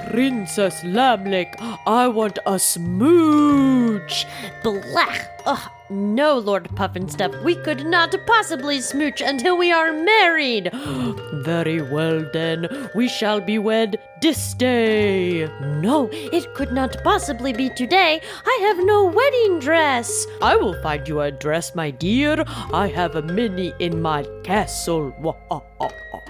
Princess Lamlake, I want a smooch. Blech! Ugh, no, Lord Puffinstuff, we could not possibly smooch until we are married. Very well then, we shall be wed this day. No, it could not possibly be today. I have no wedding dress. I will find you a dress, my dear. I have a mini in my castle.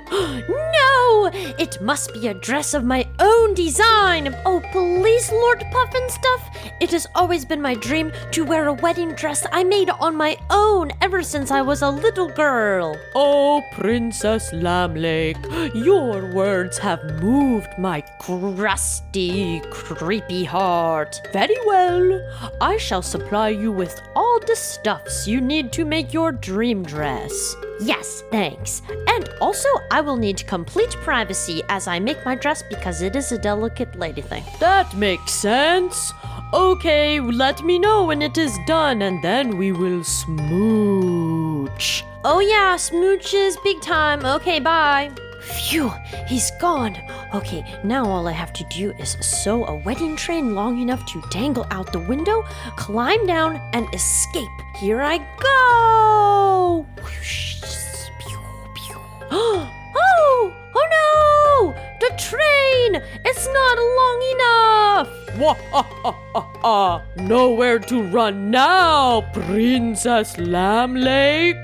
No! It must be a dress of my own design. Oh, please, Lord Puffinstuff. It has always been my dream to wear a wedding dress I made on my own ever since I was a little girl. Oh, Princess Lamlake, your words have moved my crusty, creepy heart. Very well. I shall supply you with all the stuffs you need to make your dream dress. Yes, thanks. And also, I will need complete privacy as I make my dress because it is a delicate lady thing. That makes sense. Okay, let me know when it is done and then we will smooch. Oh yeah, smooches big time. Okay, bye. Phew, he's gone. Okay, now all I have to do is sew a wedding train long enough to dangle out the window, climb down, and escape. Here I go! Oh no! The train! It's not long enough! Nowhere to run now, Princess Lamlake.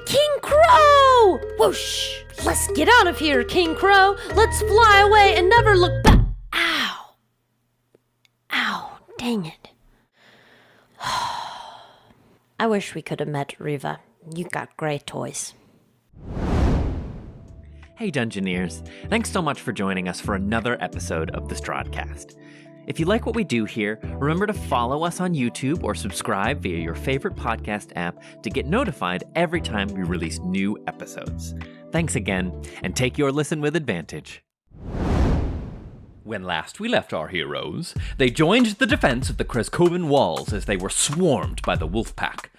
King Crow! Whoosh! Let's get out of here, King Crow. Let's fly away and never look back. Ow. Ow, dang it. I wish we could have met Riva. You got great toys. Hey Dungeoneers, thanks so much for joining us for another episode of the Strahdcast. If you like what we do here, remember to follow us on YouTube or subscribe via your favorite podcast app to get notified every time we release new episodes. Thanks again, and take your listen with advantage. When last we left our heroes, they joined the defense of the Kreskoven walls as they were swarmed by the wolf pack.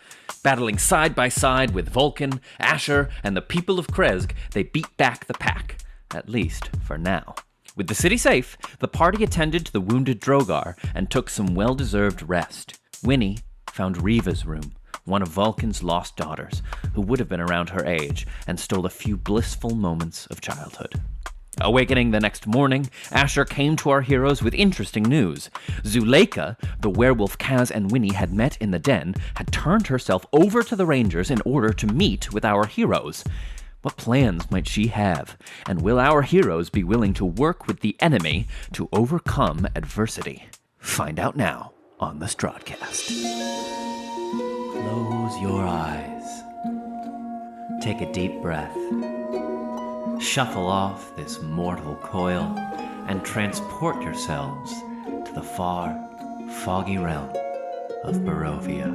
Battling side by side with Vulcan, Asher, and the people of Kresk, they beat back the pack, at least for now. With the city safe, the party attended to the wounded Drogar and took some well-deserved rest. Winnie found Riva's room, one of Vulcan's lost daughters, who would have been around her age, and stole a few blissful moments of childhood. Awakening the next morning, Asher came to our heroes with interesting news. Zuleika, the werewolf Kaz and Winnie had met in the den, had turned herself over to the Rangers in order to meet with our heroes. What plans might she have? And will our heroes be willing to work with the enemy to overcome adversity? Find out now on the Strahdcast. Close your eyes. Take a deep breath. Shuffle off this mortal coil and transport yourselves to the far, foggy realm of Barovia.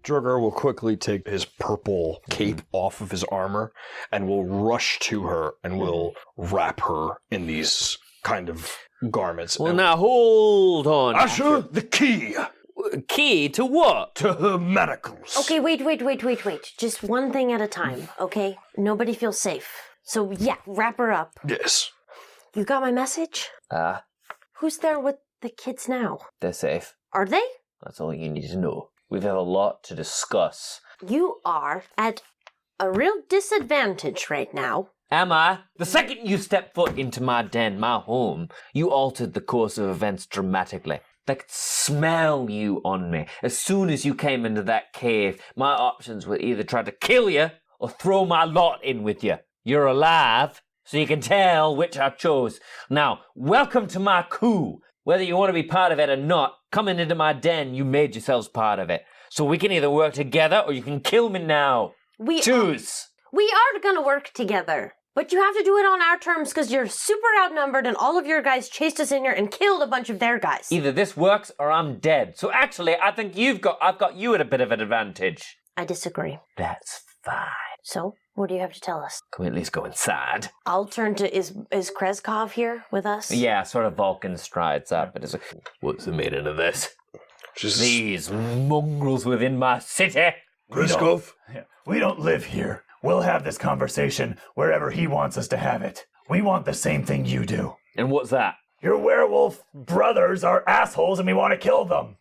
Drogar will quickly take his purple cape off of his armor and will rush to her and will wrap her in these kind of garments. Well, now hold on. Asher, the key! Key to what? To her manacles. Okay, wait. Just one thing at a time, okay? Nobody feels safe. So, yeah, wrap her up. Yes. You got my message? Who's there with the kids now? They're safe. Are they? That's all you need to know. We've had a lot to discuss. You are at a real disadvantage right now. Am I? The second you stepped foot into my den, my home, you altered the course of events dramatically. I could smell you on me. As soon as you came into that cave, my options were either try to kill you or throw my lot in with you. You're alive, so you can tell which I chose. Now, welcome to my coup. Whether you want to be part of it or not, coming into my den, you made yourselves part of it. So we can either work together or you can kill me now. Choose. We are going to work together. But you have to do it on our terms because you're super outnumbered and all of your guys chased us in here and killed a bunch of their guys. Either this works or I'm dead. So actually, I think I've got you at a bit of an advantage. I disagree. That's fine. So, what do you have to tell us? Can we at least go inside? I'll turn to, is Kreskov here with us? Yeah, sort of Vulcan strides up and is like, what's the meaning of this? These mongrels within my city. Kreskov? We don't live here. we'll have this conversation wherever he wants us to have it. We want the same thing you do. And what's that? Your werewolf brothers are assholes and we want to kill them.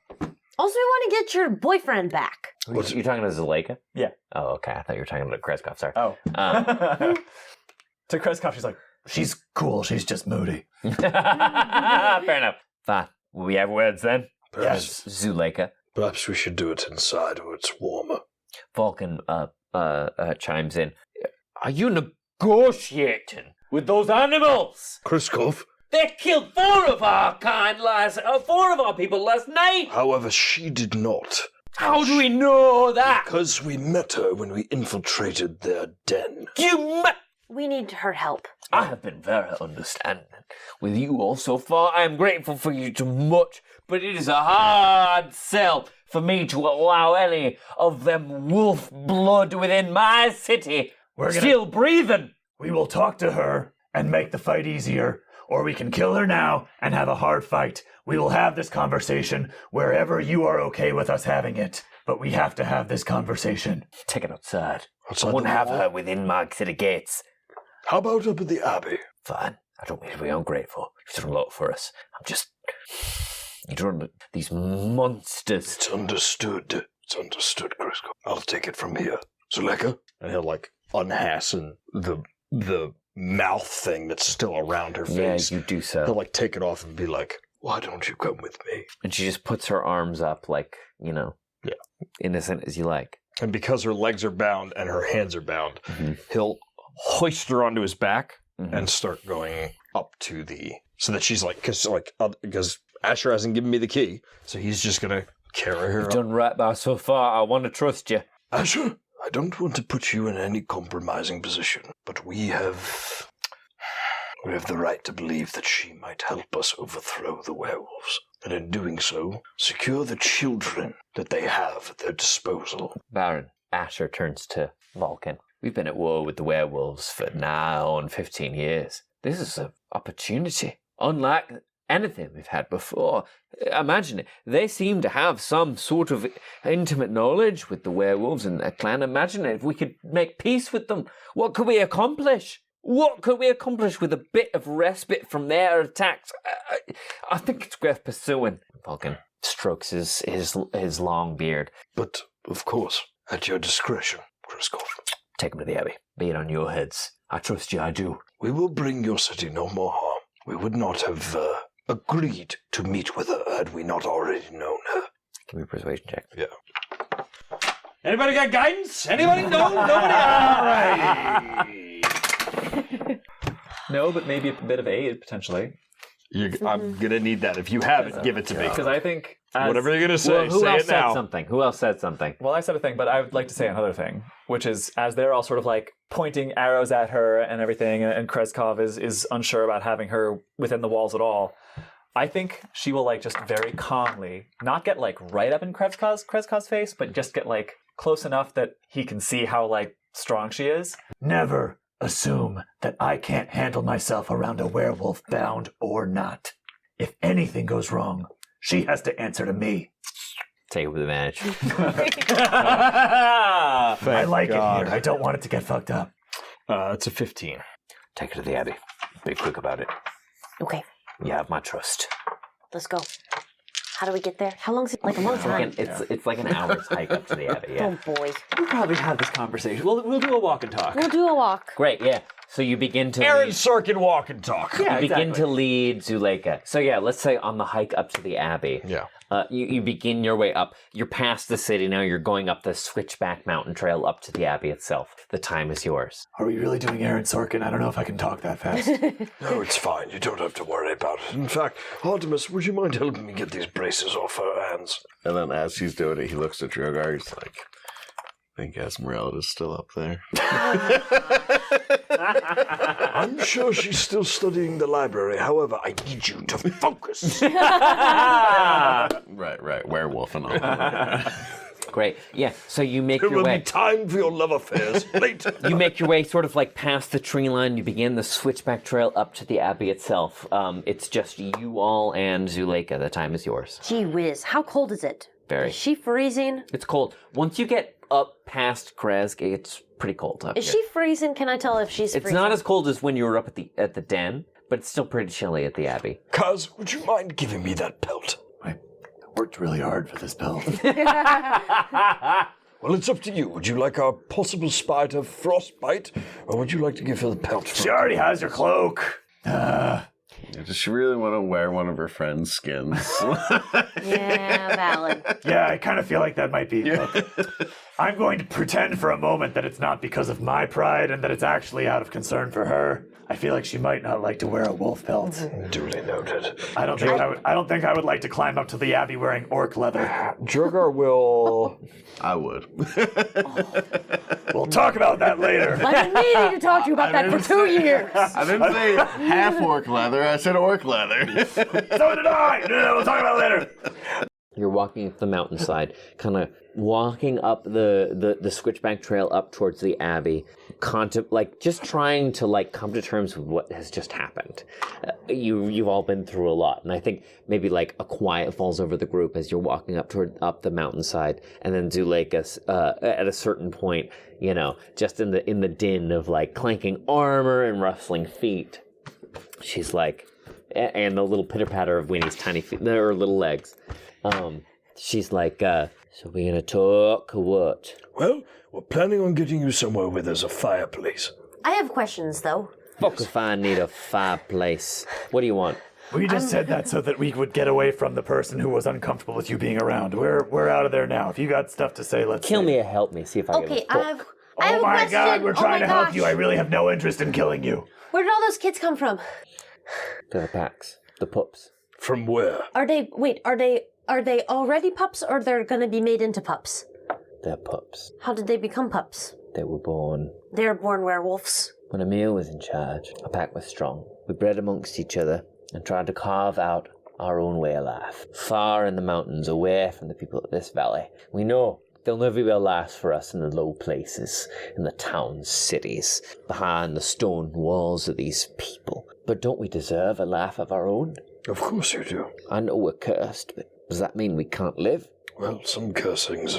Also, we want to get your boyfriend back. You talking to Zuleika? Yeah. Oh, okay. I thought you were talking to Kreskov. Sorry. Oh. To Kreskov, she's like, she's cool. She's just moody. Fair enough. Fine. Will we have words then? Yes. Zuleika. Perhaps we should do it inside where it's warmer. Vulcan chimes in. Are you negotiating with those animals? Kriskov, They killed 4 of our people last night. however, she did not. How do we know that? Because we met her when we infiltrated their den. We need her help. I have been very understanding with you all so far. I am grateful for you too much, but it is a hard sell for me to allow any of them wolf blood within my city still breathing. We will talk to her and make the fight easier, or we can kill her now and have a hard fight. We will have this conversation wherever you are okay with us having it. But we have to have this conversation. Take it outside. Outside I won't the have wall? her within my city gates. How about up at the Abbey? Fine. I don't mean to be ungrateful. You've done a lot for us. You're doing these monsters. It's understood. It's understood, Kriskov. I'll take it from here. Zuleika? And he'll, unhasten the mouth thing that's still around her face. Yeah, you do so. He'll, take it off and be like, why don't you come with me? And she just puts her arms up innocent as you like. And because her legs are bound and her hands are bound, he'll hoist her onto his back and start going up to so that she's because Asher hasn't given me the key, so he's just going to carry her You've up. done right by so far. I want to trust you. Asher, I don't want to put you in any compromising position, but we have the right to believe that she might help us overthrow the werewolves, and in doing so, secure the children that they have at their disposal. Baron, Asher turns to Vulcan. We've been at war with the werewolves for now on 15 years. This is an opportunity, unlike anything we've had before. Imagine it. They seem to have some sort of intimate knowledge with the werewolves in their clan. Imagine it. If we could make peace with them, what could we accomplish? What could we accomplish with a bit of respite from their attacks? I think it's worth pursuing. Vulcan strokes his long beard. But, of course, at your discretion, Kriskov. Take him to the Abbey. Be it on your heads. I trust you, I do. We will bring your city no more harm. We would not have agreed to meet with her had we not already known her. Give me a persuasion check. Yeah. Anybody got guidance? Anybody? No? Nobody? All right. No, but maybe a bit of aid, potentially. I'm going to need that. If you have it, give it to me. Because I think... Whatever you're going to say, Who say else it said now. something? Who else said something? Well, I said a thing, but I would like to say another thing, which is as they're all sort of pointing arrows at her and everything, and Kreskov is unsure about having her within the walls at all, I think she will just very calmly, not get right up in Kreskov's face, but just get close enough that he can see how strong she is. Never assume that I can't handle myself around a werewolf, bound or not. If anything goes wrong, she has to answer to me. Take it with advantage. I like it here. I don't want it to get fucked up. It's a 15. Take her to the Abbey. Be quick about it. Okay, You have my trust. let's go. How do we get there? How long's it? A long time. It's like an hour's hike up to the Abbey, yeah. Oh boy. We'll probably have this conversation. We'll do a walk and talk. We'll do a walk. Great, yeah. So you begin to Aaron lead, Sorkin walk and talk. Yeah, you begin exactly. to lead Zuleika. So yeah, let's say on the hike up to the Abbey. Yeah. You begin your way up. You're past the city now. You're going up the switchback mountain trail up to the Abbey itself. The time is yours. Are we really doing Aaron Sorkin? I don't know if I can talk that fast. No, it's fine. You don't have to worry about it. In fact, Artemis, would you mind helping me get these braces off her hands? And then as he's doing it, he looks at Drogar. He's like, I think Esmeralda's still up there. I'm sure she's still studying the library. However, I need you to focus. Right. Werewolf and all. Great. Yeah. So you make There your will way. be time for your love affairs later. You make your way sort of past the tree line. You begin the switchback trail up to the Abbey itself. It's just you all and Zuleika. The time is yours. Gee whiz, how cold is it? Very. Is she freezing? It's cold. Once you get up past Kresk, it's pretty cold up Is here. she freezing? Can I tell if she's It's freezing? not as cold as when you were up at the den, but it's still pretty chilly at the Abbey. Kaz, would you mind giving me that pelt? I worked really hard for this belt. Well, it's up to you. Would you like our possible spy to frostbite, or would you like to give her the pelt? She already has your cloak. Does she really want to wear one of her friend's skins? Yeah, valid. Yeah, I kind of feel like that might be. I'm going to pretend for a moment that it's not because of my pride and that it's actually out of concern for her. I feel like she might not like to wear a wolf pelt. Duly noted. I don't think I would like to climb up to the Abbey wearing orc leather. Drogar will... I would. We'll talk about that later. I've been meaning to talk to you about that for 2 years. I didn't say half-orc leather, I said orc leather. So did I! No, we'll talk about it later. You're walking up the mountainside, kind of walking up the switchback trail up towards the Abbey, just trying to come to terms with what has just happened. You've all been through a lot, and I think maybe a quiet falls over the group as you're walking up the mountainside, and then Zuleika, at a certain point, just in the din of clanking armor and rustling feet, she's like, and the little pitter patter of Winnie's tiny feet, or little legs. She's like, so we're gonna talk or what? Well, we're planning on getting you somewhere where there's a fireplace. I have questions, though. Fuck if I need a fireplace. What do you want? We just said that so that we would get away from the person who was uncomfortable with you being around. We're out of there now. If you got stuff to say, let's Kill say. me or help me, see if I Okay, get a I have Oh a my question. god, we're trying my to help gosh. you. I really have no interest in killing you. Where did all those kids come from? The packs. The pups. From where? Are they already pups, or they're gonna be made into pups? They're pups. How did they become pups? They were born. They're born werewolves. When Emil was in charge, our pack was strong. We bred amongst each other and tried to carve out our own way of life. Far in the mountains, away from the people of this valley. We know they'll never be a last for us in the low places, in the towns, cities, behind the stone walls of these people. But don't we deserve a life of our own? Of course you do. I know we're cursed, but does that mean we can't live? Well, some curses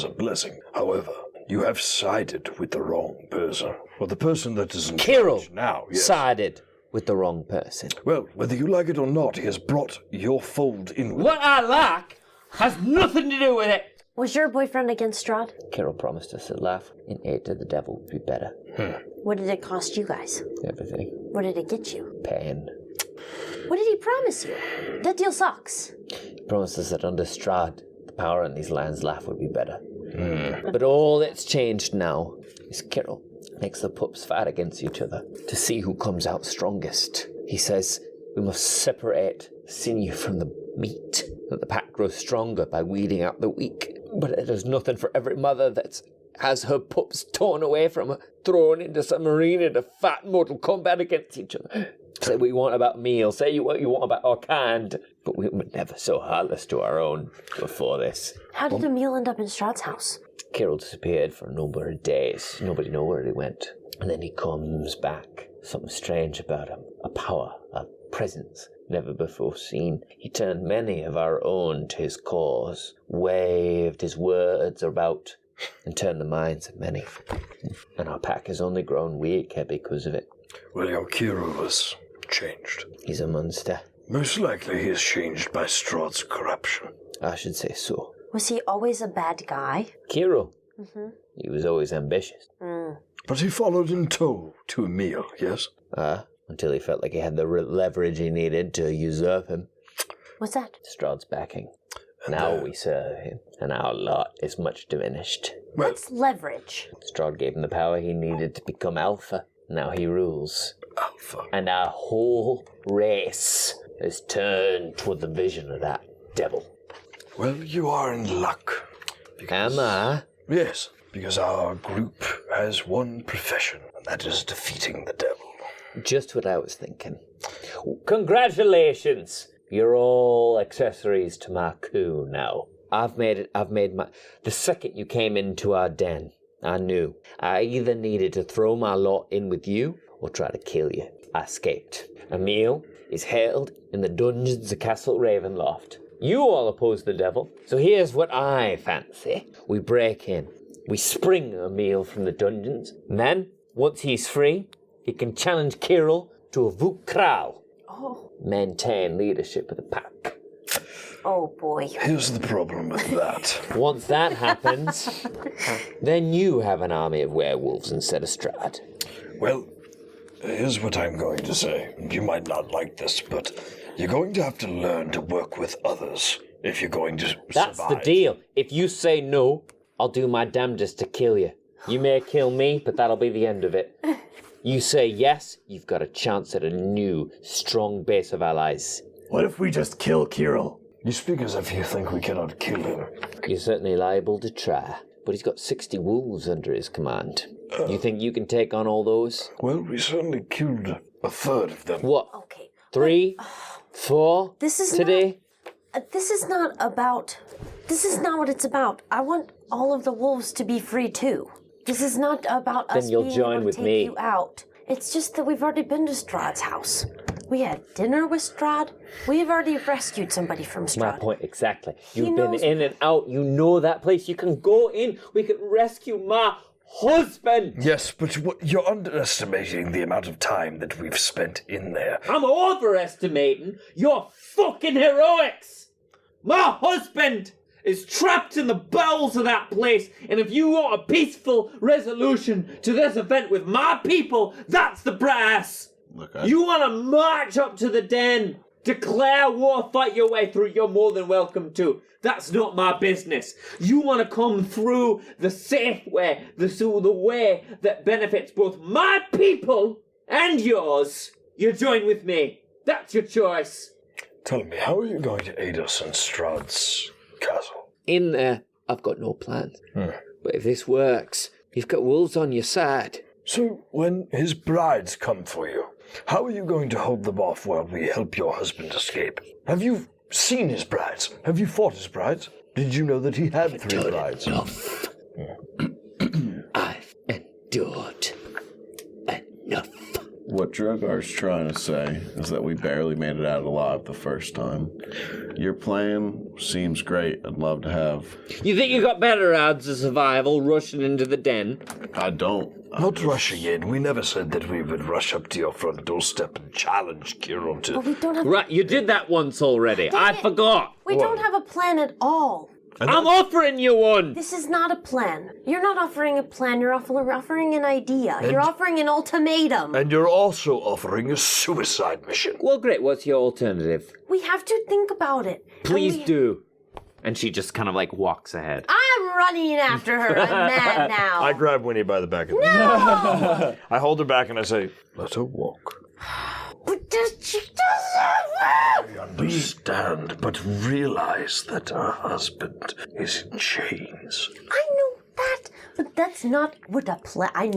are blessing. However, you have sided with the wrong person. Well, the person that is in Kirill charge now, yes. sided with the wrong person. Well, whether you like it or not, he has brought your fold in with What I like has nothing to do with it. Was your boyfriend against Strahd? Kirill promised us a life in aid to the devil would be better. What did it cost you guys? Everything. What did it get you? Pain. What did he promise you? That deal sucks. He promised us that under Strahd, the power in these lands' life would be better. But all that's changed now is Kirill makes the pups fight against each other to see who comes out strongest. He says we must separate sinew from the meat, that the pack grows stronger by weeding out the weak. But it does nothing for every mother that has her pups torn away from her, thrown into some arena to fight mortal combat against each other. Say what you want about meal, say what you want about our kind, but we were never so heartless to our own before this. How did Emil end up in Strahd's house? Kirill disappeared for a number of days. Nobody knows where he went. And then he comes back. Something strange about him. A power, a presence never before seen. He turned many of our own to his cause, waved his words about, and turned the minds of many. And our pack has only grown weaker because of it. Well, your Kirill has changed. He's a monster. Most likely he is changed by Strahd's corruption. I should say so. Was he always a bad guy? Kirill. He was always ambitious. But he followed in tow to Emil, yes? Until he felt like he had the leverage he needed to usurp him. What's that? Strahd's backing. Now we serve him, and our lot is much diminished. Well, What's leverage? Strahd gave him the power he needed to become Alpha. Now he rules. Alpha. And our whole race has turned toward the vision of that devil. Well, you are in luck. Am I? Yes, because our group has one profession, and that is defeating the devil. Just what I was thinking. Congratulations! You're all accessories to my coup now. I've made my... The second you came into our den, I knew. I either needed to throw my lot in with you or try to kill you. I escaped. Emil is held in the dungeons of Castle Ravenloft. You all oppose the devil, so here's what I fancy. We break in. We spring Emil from the dungeons. And then, once he's free, he can challenge Kirill to a Vukral. Maintain leadership of the pack. Oh boy. Here's the problem with that. Once that happens, then you have an army of werewolves instead of Strahd. Well, here's what I'm going to say. You might not like this, but you're going to have to learn to work with others if you're going to That's survive. the deal. If you say no, I'll do my damnedest to kill you. You may kill me, but that'll be the end of it. You say yes, you've got a chance at a new, strong base of allies. What if we just kill Kirill? You speak as if you think we cannot kill him. You're certainly liable to try, but he's got 60 wolves under his command. You think you can take on all those? Well, we certainly killed a third of them. What? Okay. 3? 4? This is today? This is not what it's about. I want all of the wolves to be free too. This is not about us you'll being join able to with take me. you out. It's just that we've already been to Strahd's house. We had dinner with Strahd. We have already rescued somebody from Strahd. My point exactly. You've He been knows- in and out. You know that place. You can go in. We can rescue my husband. Yes, but you're underestimating the amount of time that we've spent in there. I'm overestimating your fucking heroics. My husband is trapped in the bowels of that place, and if you want a peaceful resolution to this event with my people, that's the brass. Look, You want to march up to the den, declare war, fight your way through, you're more than welcome to. That's not my business. You want to come through the safe way, the way that benefits both my people and yours. You join with me. That's your choice. Tell me, how are you going to aid us in Strahd's castle? In there, I've got no plans. But if this works, you've got wolves on your side. So, when his brides come for you, how are you going to hold them off while we help your husband escape? Have you seen his brides? Have you fought his brides? Did you know that he had 3 brides? Enough. I've endured enough. what Drogar's trying to say is that we barely made it out alive the first time. Your plan seems great. I'd love to have... You think you got better odds of survival rushing into the den? I don't. Not rushing in. We never said that we would rush up to your front doorstep and challenge Kirill to... But we don't have. Right, you did that once already. I it. forgot. We don't have a plan at all. I'm offering you one. This is not a plan. You're not offering a plan. You're offering an idea. You're offering an ultimatum. And you're also offering a suicide mission. Well, great. What's your alternative? We have to think about it. Please do. And she just kind of like walks ahead. I'm running after her. I'm mad now. I grab Winnie by the back of the No! I hold her back and I say, let her walk. But she doesn't. I understand, but realize that her husband is in chains. I know that, but that's not what a plan. I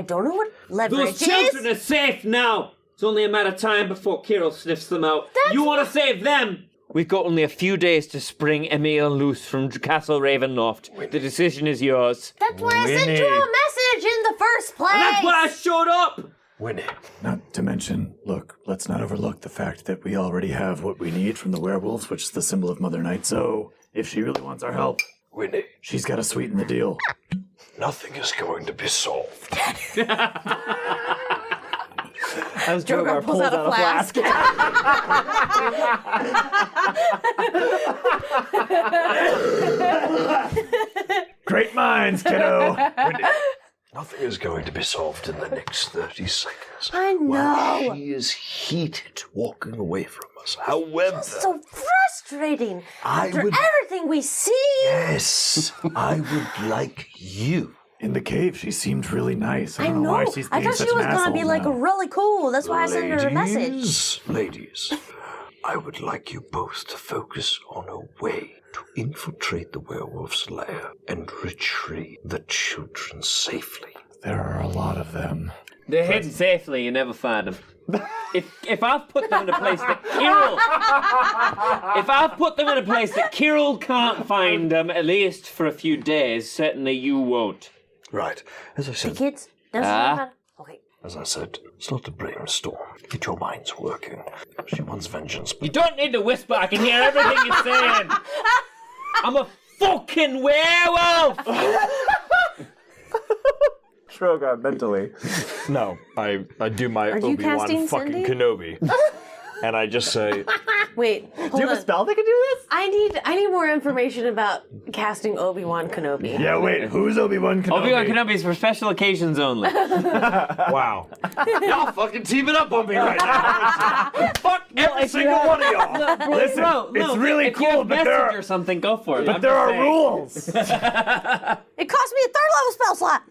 don't know what leverage Those children is. are safe now. It's only a matter of time before Kirill sniffs them out. You want to save them? We've got only a few days to spring Emil loose from Castle Ravenloft. The decision is yours. That's why I sent you a message in the first place. And that's why I showed up. Winnie. Not to mention, look, let's not overlook the fact that we already have what we need from the werewolves, which is the symbol of Mother Night. So, if she really wants our help, Winnie. she's got to sweeten the deal. Nothing is going to be solved. As Drogar pulls out a flask. Great minds, kiddo. Winnie. Nothing is going to be solved in the next 30 seconds. I know. While she is heated walking away from us. However, So frustrating. I After would- everything we see. yes, I would like you. In the cave, she seemed really nice. I I don't know know. why she's I being thought such she was an gonna be asshole like now. really cool. That's why I sent her a message. Ladies, I would like you both to focus on a way to infiltrate the werewolf's lair and retrieve the children safely. There are a lot of them. They're hidden safely. You never find them. If I've put them in a place that Kirill can't find them, at least for a few days, certainly you won't. Right. As I The said, kids. Doesn't matter. Okay. as I said, start to brainstorm. Get your minds working. She wants vengeance, but You don't need to whisper. I can hear everything you're saying. I'm a fucking werewolf. Drogar mentally. No, I do my Are you Obi-Wan casting fucking Cindy? Kenobi. And I just say, Wait, hold Do you have on. a spell that can do this? I need more information about casting Obi-Wan Kenobi. Yeah, wait, who's Obi-Wan Kenobi? Obi-Wan Kenobi is for special occasions only. wow. Y'all fucking teaming up on me right now. Fuck every if you single have- one of y'all. Listen, it's really if you cool, have but message or something, go for it. but I'm there just are saying. rules. It cost me a 3rd level spell slot.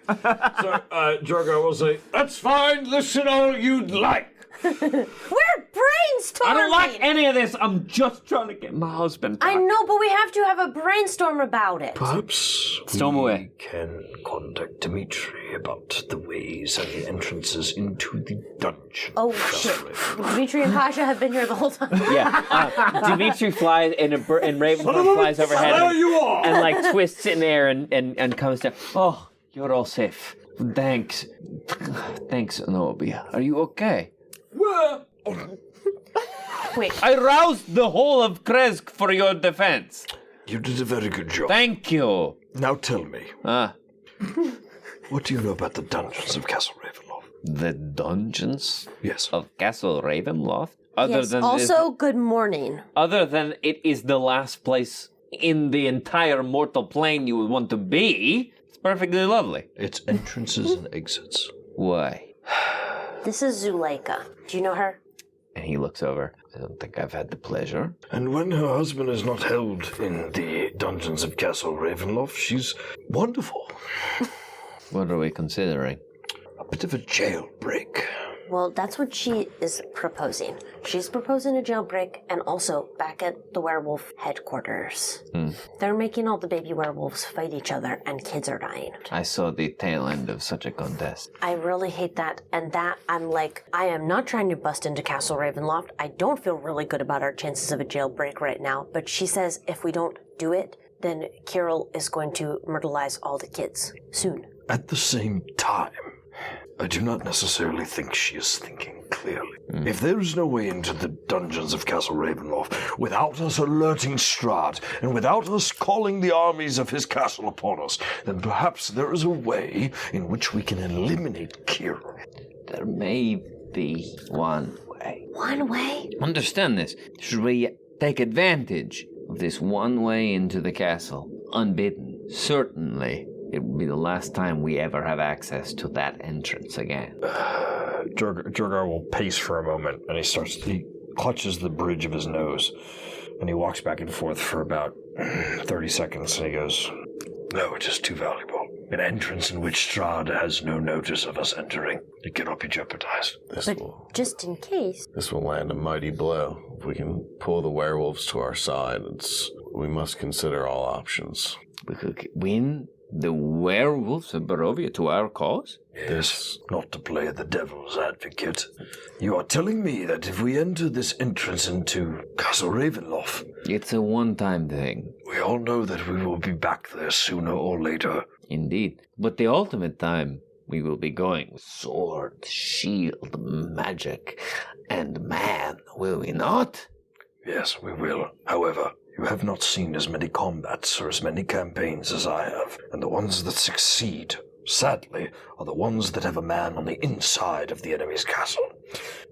So, Drogar will say, that's fine, listen all you'd like. We're brainstorming. I don't like any of this. I'm just trying to get my husband back. I know, but we have to have a brainstorm about it. perhaps Storm we away. can contact Dimitri about the ways and the entrances into the dungeon. Oh shit! Dimitri and Pasha have been here the whole time. Yeah, Dimitri flies in Ravenfly flies overhead There you are. and like twists in air and comes down. Oh, you're all safe. Thanks, Zenobia. Are you okay? Well, Wait, I roused the whole of Kresk for your defense. You did a very good job. Thank you. Now tell me, Ah, what do you know about the dungeons of Castle Ravenloft? the dungeons Yes. of Castle Ravenloft. yes. Also, good morning. Other than it is the last place in the entire mortal plane you would want to be, it's perfectly lovely. Its entrances and exits. Why? This is Zuleika. Do you know her? And he looks over. I don't think I've had the pleasure. And when her husband is not held in the dungeons of Castle Ravenloft, she's wonderful. What are we considering? A bit of a jailbreak. Well, that's what she is proposing. She's proposing a jailbreak and also back at the werewolf headquarters. They're making all the baby werewolves fight each other and kids are dying. I saw the tail end of such a contest. I really hate that. And that, I'm like, I am not trying to bust into Castle Ravenloft. I don't feel really good about our chances of a jailbreak right now. But she says if we don't do it, then Kirill is going to myrtleize all the kids soon. At the same time, I do not necessarily think she is thinking clearly. If there is no way into the dungeons of Castle Ravenloft without us alerting Strahd and without us calling the armies of his castle upon us, then perhaps there is a way in which we can eliminate Kirill. There may be one way. One way? Understand this. Should we take advantage of this one way into the castle, unbidden? Certainly, it will be the last time we ever have access to that entrance again. Drogar will pace for a moment, and he clutches the bridge of his nose, and he walks back and forth for about 30 seconds, and he goes, No, it is too valuable. An entrance in which Strahd has no notice of us entering. It cannot be jeopardized. But just in case. This will land a mighty blow. If we can pull the werewolves to our side, we must consider all options. We could win the werewolves of Barovia to our cause? Yes, not to play the devil's advocate. You are telling me that if we enter this entrance into Castle Ravenloft, It's a one-time thing. we all know that we will be back there sooner or later. Indeed. But the ultimate time, we will be going with sword, shield, magic, and man, will we not? Yes, we will. However, you have not seen as many combats or as many campaigns as I have, and the ones that succeed, sadly, are the ones that have a man on the inside of the enemy's castle.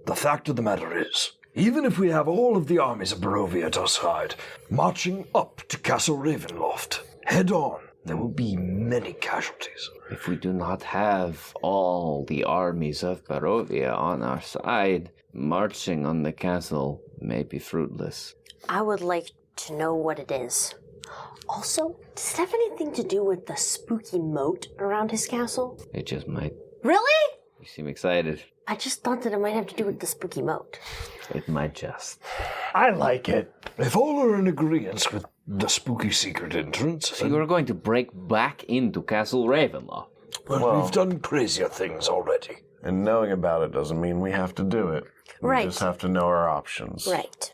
The fact of the matter is, even if we have all of the armies of Barovia at our side, marching up to Castle Ravenloft, head on, there will be many casualties. If we do not have all the armies of Barovia on our side, marching on the castle may be fruitless. I would like to know what it is. Also, does it have anything to do with the spooky moat around his castle? It just might. Really? You seem excited. I just thought that it might have to do with the spooky moat. It might just. I like it. If all are in agreement with the spooky secret entrance, So you are going to break back into Castle Ravenloft. well, we've done crazier things already. And knowing about it doesn't mean we have to do it. We Right. just have to know our options. Right.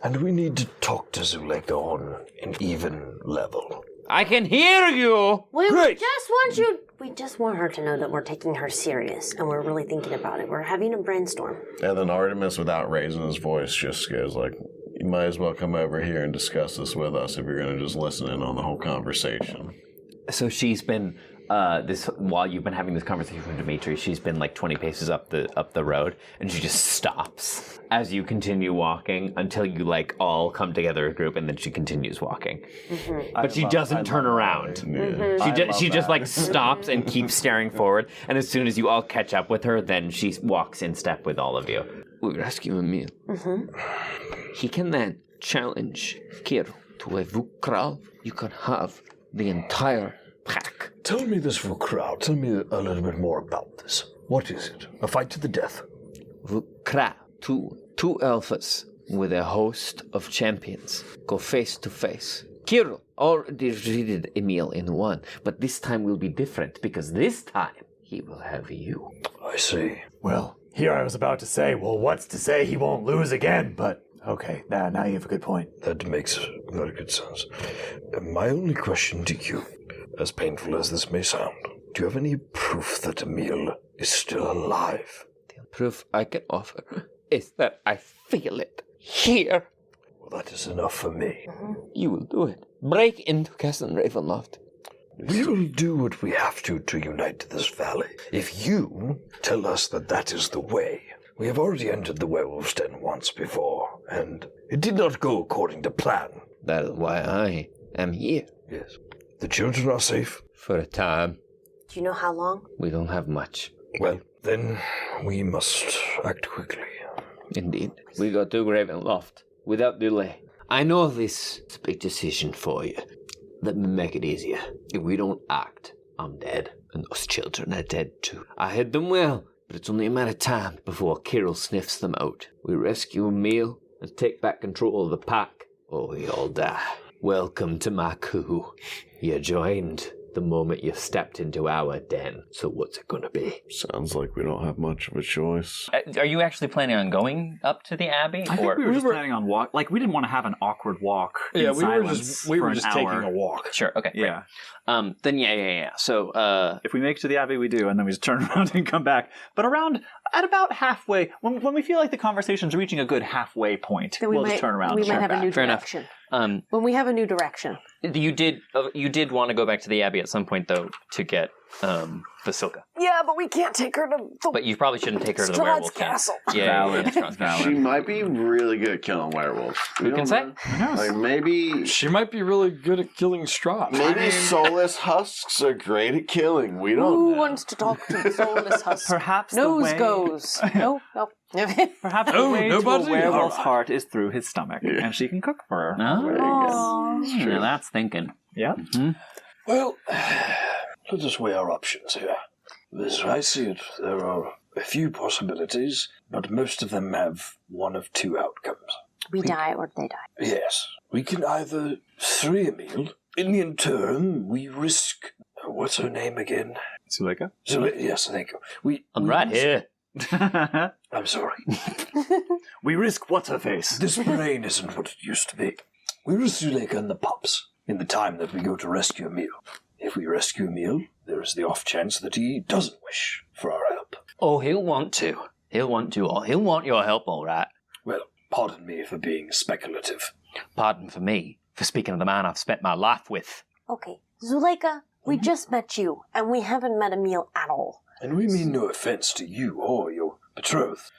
And we need to talk to Zuleika on an even level. I can hear you! We Great. just want you. We I just want her to know that we're taking her serious and we're really thinking about it. We're having a brainstorm. And then Artemis, without raising his voice, just goes like, you might as well come over here and discuss this with us if you're going to just listen in on the whole conversation. So she's been while you've been having this conversation with Dimitri, she's been like 20 paces up the road, and she just stops as you continue walking until you like all come together a group, and then she continues walking. Mm-hmm. But she doesn't turn around. Mm-hmm. She just like stops and keeps staring forward, and as soon as you all catch up with her, then she walks in step with all of you. We rescue Emil. Mm-hmm. He can then challenge Kir to a Vukral. You can have the entire pack. Tell me this, Vukral. Tell me a little bit more about this. What is it? A fight to the death? Vukra, two alphas with a host of champions go face to face. Kirill already defeated Emil in one, but this time will be different because this time he will have you. I see. Well, here I was about to say, well, what's to say he won't lose again, but okay, now you have a good point. That makes very good sense. My only question to you, as painful as this may sound, do you have any proof that Emil is still alive? The proof I can offer is that I feel it here. Well, that is enough for me. You will do it. Break into Castle Ravenloft. We will do what we have to unite this valley. If you tell us that that is the way. We have already entered the werewolf's den once before, and it did not go according to plan. That is why I am here. Yes. The children are safe? For a time. Do you know how long? We don't have much. Well, then we must act quickly. Indeed. We go to Ravenloft without delay. I know this is a big decision for you. Let me make it easier. If we don't act, I'm dead. And those children are dead too. I hid them well, but it's only a matter of time before Kirill sniffs them out. We rescue Emil and take back control of the pack, or we all die. Welcome to my coup. You joined the moment you stepped into our den, so what's it gonna be? Sounds like we don't have much of a choice. Are you actually planning on going up to the Abbey? I think we were just planning on walk. Like, we didn't want to have an awkward walk. Yeah, in we were just an taking hour. a walk. Sure. Okay. Yeah. Great. Then yeah. So If we make it to the Abbey, we do, and then we just turn around and come back. But at about halfway, when we feel like the conversation's reaching a good halfway point, Then we'll just turn around. We and might turn have back. a new Fair enough. direction. When we have a new direction. you did want to go back to the Abbey at some point though to get Vasilka. Yeah, but we can't take her to the But you probably shouldn't take her to the Strahd's werewolf camp. castle. Yeah, Valid. Strahd's castle. She might be really good at killing werewolves. Who can say? Like maybe She might be really good at killing Strahd. maybe soulless husks are great at killing. We don't Who know. wants to talk to the soulless husk? Perhaps the Nose way, goes. No. Perhaps Oh, the way to nobody? a werewolf's Alright. heart is through his stomach, and she can cook for her. Oh, now that's thinking. Yeah. Well, let us weigh our options here. As I see it, there are a few possibilities, but most of them have one of two outcomes. We die or they die. Yes, we can either free Emil. In the interim, we risk... what's her name again? Zuleika? Yes, thank you. I'm right here. I'm sorry. We risk what's-her-face. This brain isn't what it used to be. We risk Zuleika and the pups in the time that we go to rescue Emil. If we rescue Emil, there is the off chance that he doesn't wish for our help. Oh, he'll want to. He'll want your help, all right. Well, pardon me for being speculative. Pardon for me for speaking of the man I've spent my life with. Okay. Zuleika, we just met you, and we haven't met Emil at all. And we mean no offense to you or your betrothed.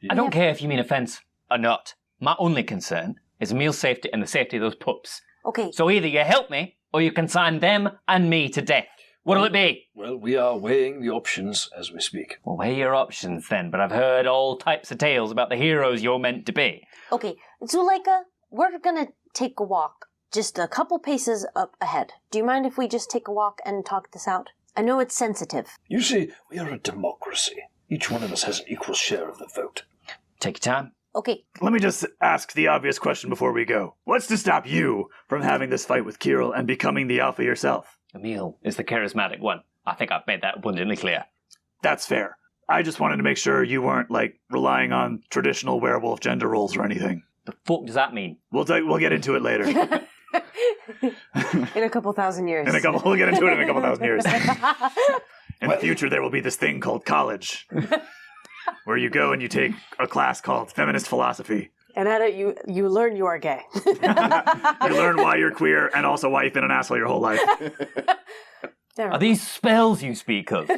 I don't care if you mean offense or not. My only concern is Emil's safety and the safety of those pups. Okay. So either you help me, or you consign them and me to death. What'll it be? Well, we are weighing the options as we speak. Well, weigh your options then, but I've heard all types of tales about the heroes you're meant to be. Okay. Zuleika, we're gonna take a walk. Just a couple paces up ahead. Do you mind if we just take a walk and talk this out? I know it's sensitive. You see, we are a democracy. Each one of us has an equal share of the vote. Take your time. Okay. Let me just ask the obvious question before we go. What's to stop you from having this fight with Kirill and becoming the alpha yourself? Emil is the charismatic one. I think I've made that abundantly clear. That's fair. I just wanted to make sure you weren't, relying on traditional werewolf gender roles or anything. The fuck does that mean? We'll get into it later. In a couple thousand years. We'll get into it in a couple thousand years. In the future, there will be this thing called college, where you go and you take a class called feminist philosophy. And at it, you learn you are gay. You learn why you're queer and also why you've been an asshole your whole life. Are these spells you speak of?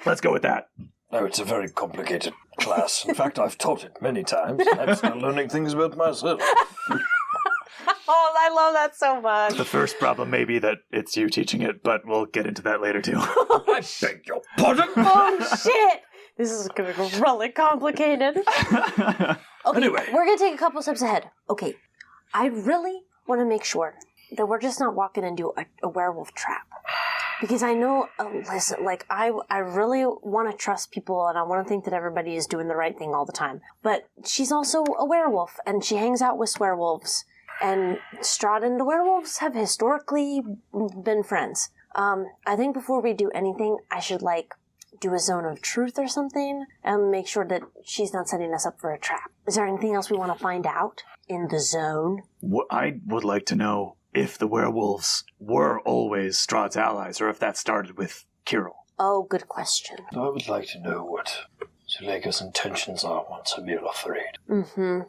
Let's go with that. No, it's a very complicated class. In fact, I've taught it many times. I'm still learning things about myself. Oh, I love that so much. The first problem may be that it's you teaching it, but we'll get into that later too. I beg your pardon? Oh, shit! This is going to go really complicated. Okay, Anyway. we're gonna take a couple steps ahead. Okay, I really want to make sure that we're just not walking into a werewolf trap. Because I know, listen, like, I really want to trust people and I want to think that everybody is doing the right thing all the time. But she's also a werewolf and she hangs out with werewolves. And Strahd and the werewolves have historically been friends. I think before we do anything, I should, like, do a zone of truth or something and make sure that she's not setting us up for a trap. Is there anything else we want to find out in the zone? I would like to know if the werewolves were always Strahd's allies or if that started with Kirill. Oh, good question. I would like to know what Zuleika's intentions are once Emil are freed. Mm-hmm.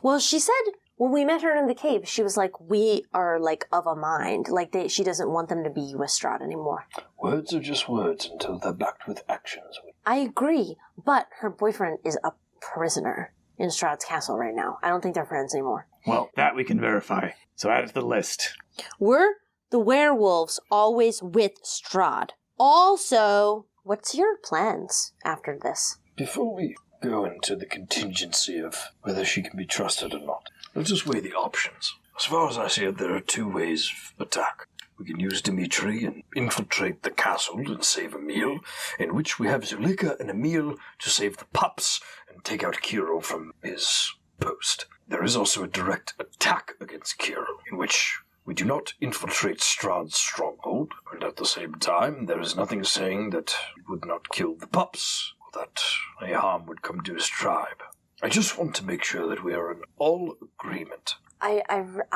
Well, she said when we met her in the cave, she was like, we are, like, of a mind. Like, she doesn't want them to be with Strahd anymore. Words are just words until they're backed with actions. I agree, but her boyfriend is a prisoner in Strahd's castle right now. I don't think they're friends anymore. Well, that we can verify. So add it to the list. Were the werewolves always with Strahd? Also, what's your plans after this? Before we go into the contingency of whether she can be trusted or not, let's just weigh the options. As far as I see it, there are two ways of attack. We can use Dimitri and infiltrate the castle and save Emil, in which we have Zuleika and Emil to save the pups and take out Kirill from his post. There is also a direct attack against Kirill, in which we do not infiltrate Strahd's stronghold, and at the same time, there is nothing saying that it would not kill the pups, or that any harm would come to his tribe. I just want to make sure that we are in all agreement. I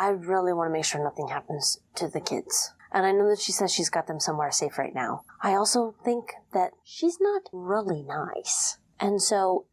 really want to make sure nothing happens to the kids. And I know that she says she's got them somewhere safe right now. I also think that she's not really nice. And so,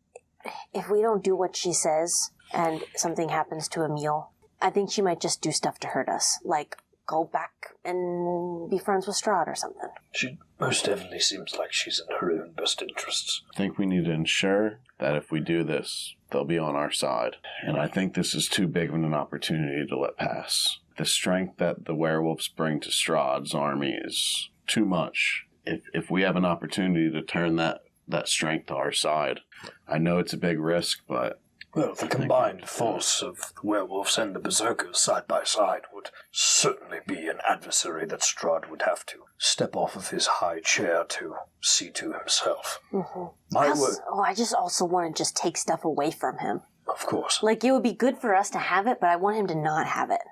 if we don't do what she says, and something happens to Emil, I think she might just do stuff to hurt us. Like, go back and be friends with Strahd or something. She most definitely seems like she's in her own best interests. I think we need to ensure that if we do this, they'll be on our side. And I think this is too big of an opportunity to let pass. The strength that the werewolves bring to Strahd's army is too much. If we have an opportunity to turn that strength to our side, I know it's a big risk, but... Well, the combined force of the werewolves and the berserkers side by side would certainly be an adversary that Strahd would have to step off of his high chair to see to himself. Mm-hmm. I just also want to just take stuff away from him. Of course. Like, it would be good for us to have it, but I want him to not have it.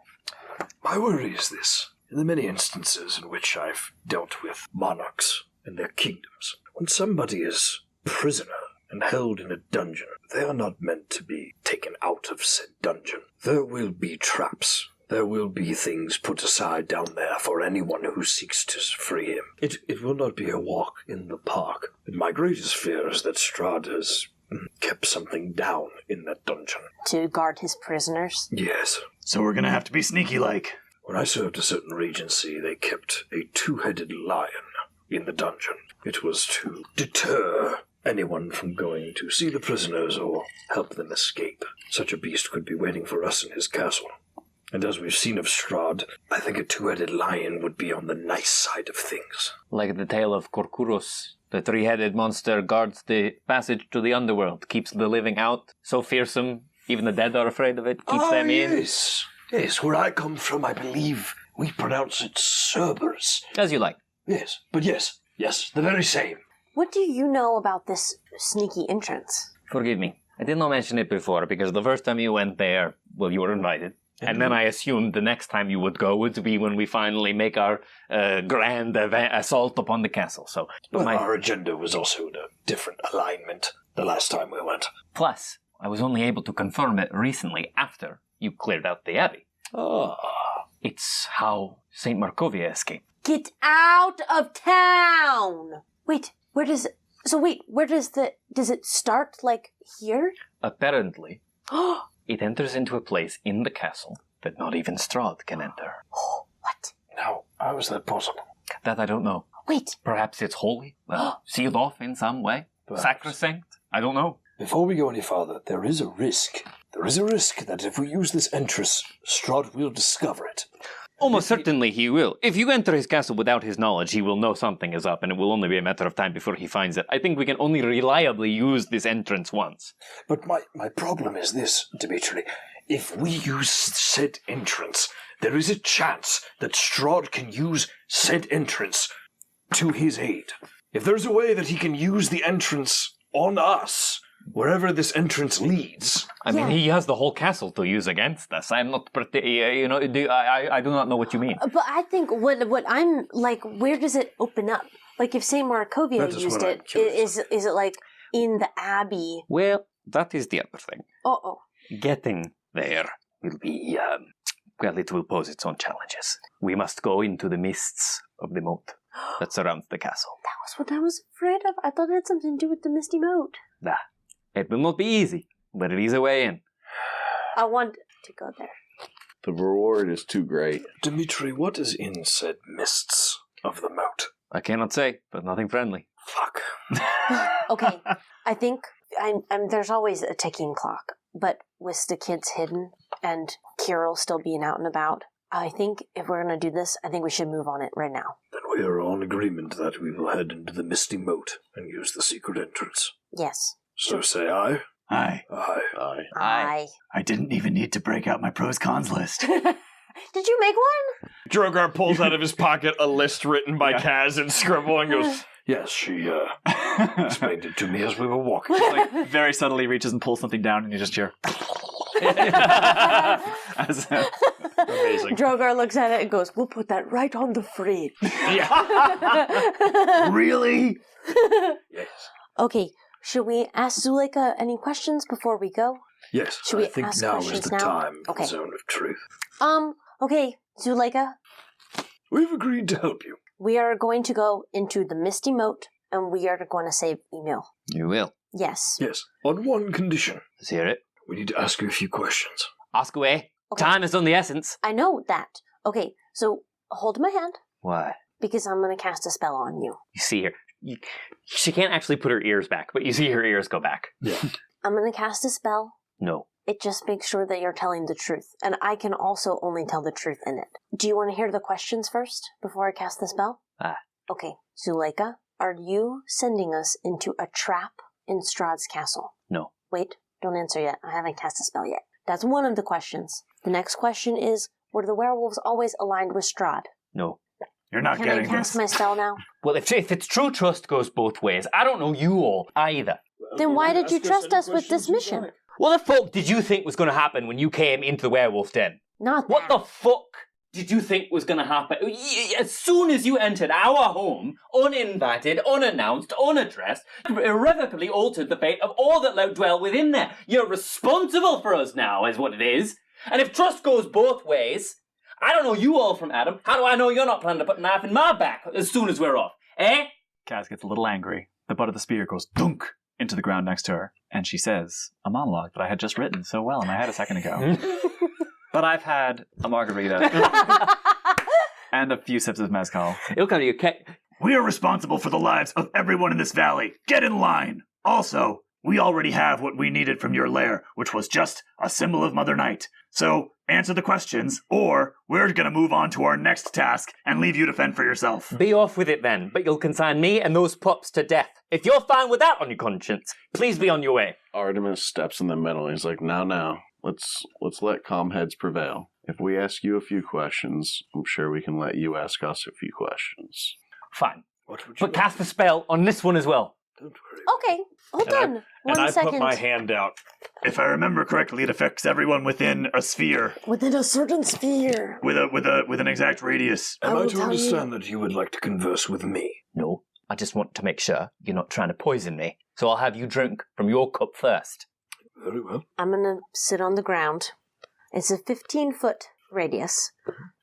My worry is this. In the many instances in which I've dealt with monarchs and their kingdoms, when somebody is prisoner and held in a dungeon, they are not meant to be taken out of said dungeon. There will be traps. There will be things put aside down there for anyone who seeks to free him. It will not be a walk in the park. And my greatest fear is that Strahd has kept something down in that dungeon. To guard his prisoners? Yes. So we're gonna have to be sneaky-like. When I served a certain regency, they kept a two-headed lion in the dungeon. It was to deter anyone from going to see the prisoners or help them escape. Such a beast could be waiting for us in his castle. And as we've seen of Strahd, I think a two-headed lion would be on the nice side of things. Like the tale of Korkuros. The three-headed monster guards the passage to the underworld, keeps the living out, so fearsome, even the dead are afraid of it, keeps them in. Yes. Yes, where I come from, I believe we pronounce it Cerberus. As you like. Yes, but yes, the very same. What do you know about this sneaky entrance? Forgive me. I did not mention it before, because the first time you went there, well, you were invited. And then I assumed the next time you would go would be when we finally make our grand assault upon the castle. So, our agenda was also in a different alignment the last time we went. Plus, I was only able to confirm it recently after you cleared out the abbey. It's how St. Markovia escaped. Get out of town! Wait, where does it start, like, here? Apparently, it enters into a place in the castle that not even Strahd can enter. What? How is that possible? That I don't know. Wait. Perhaps it's holy, sealed off in some way. Perhaps. Sacrosanct? I don't know. Before we go any farther, there is a risk. There is a risk that if we use this entrance, Strahd will discover it. Almost certainly he will. If you enter his castle without his knowledge, he will know something is up, and it will only be a matter of time before he finds it. I think we can only reliably use this entrance once. But my problem is this, Dimitri. If we use said entrance, there is a chance that Strahd can use said entrance to his aid. If there's a way that he can use the entrance on us, wherever this entrance leads. I mean, he has the whole castle to use against us. I'm not pretty, I do not know what you mean. But I think what I'm, like, where does it open up? Like, if St. Markovia used it, is it, like, in the abbey? Well, that is the other thing. Uh-oh. Getting there will be, it will pose its own challenges. We must go into the mists of the moat that surrounds the castle. That was what I was afraid of. I thought it had something to do with the Misty Moat. Nah, it will not be easy, but it is a way in. I want to go there. The reward is too great. Dimitri, what is in said mists of the moat? I cannot say, but nothing friendly. Fuck. Okay, I think there's always a ticking clock, but with the kids hidden and Kirill still being out and about, I think if we're going to do this, I think we should move on it right now. Then we are all in agreement that we will head into the Misty Moat and use the secret entrance. Yes. So say aye. Aye. Aye. Aye. I didn't even need to break out my pros cons list. Did you make one? Drogar pulls out of his pocket a list written by Kaz in scribble and goes, Yes, she explained it to me as we were walking. Like, very subtly reaches and pulls something down, and you just hear. amazing. Drogar looks at it and goes, "We'll put that right on the fridge." Really? Yes. Okay, should we ask Zuleika any questions before we go? Yes, Should we I think ask now is questions the now? time for Okay. the zone of truth. Okay, Zuleika, We've agreed to help you. we are going to go into the Misty Moat, and we are going to save Emil. You will. Yes. Yes, on one condition. Let's hear it. We need to ask you a few questions. Ask away. Okay. Time is on the essence. I know that. Okay, so hold my hand, Why? because I'm going to cast a spell on you. You see her. She can't actually put her ears back, but you see her ears go back. Yeah. I'm going to cast a spell. No. It just makes sure that you're telling the truth, and I can also only tell the truth in it. Do you want to hear the questions first, before I cast the spell? Okay, Zuleika, are you sending us into a trap in Strahd's castle? No. Wait, don't answer yet. I haven't cast a spell yet. That's one of the questions. The next question is, were the werewolves always aligned with Strahd? No. You're not Can I getting cast this. my spell now? Well, if it's true trust goes both ways, I don't know you all either. Then why did you trust us with this mission? What the fuck did you think was going to happen when you came into the werewolf den? Not What that. the fuck did you think was going to happen? As soon as you entered our home, uninvited, unannounced, unaddressed, you irrevocably altered the fate of all that dwell within there. You're responsible for us now, is what it is. And if trust goes both ways, I don't know you all from Adam. How do I know you're not planning to put a knife in my back as soon as we're off? Eh? Kaz gets a little angry. The butt of the spear goes dunk into the ground next to her, and she says a monologue that I had just written so well in my head a second ago. But I've had a margarita and a few sips of mezcal. It'll come to you. We are responsible for the lives of everyone in this valley. Get in line. Also, we already have what we needed from your lair, which was just a symbol of Mother Night. So, answer the questions, or we're going to move on to our next task and leave you to fend for yourself. Be off with it then, but you'll consign me and those pups to death. If you're fine with that on your conscience, please be on your way. Artemis steps in the middle. He's like, now, let's let calm heads prevail. If we ask you a few questions, I'm sure we can let you ask us a few questions. Fine. What would you But cast a spell on this one as well. Don't worry. Okay, hold on. And I One second. put my hand out. If I remember correctly, it affects everyone within a sphere Within a certain sphere. with an exact radius. I Am I will to tell you- understand that you would like to converse with me? No, I just want to make sure you're not trying to poison me. So I'll have you drink from your cup first. Very well. I'm going to sit on the ground. It's a 15-foot radius.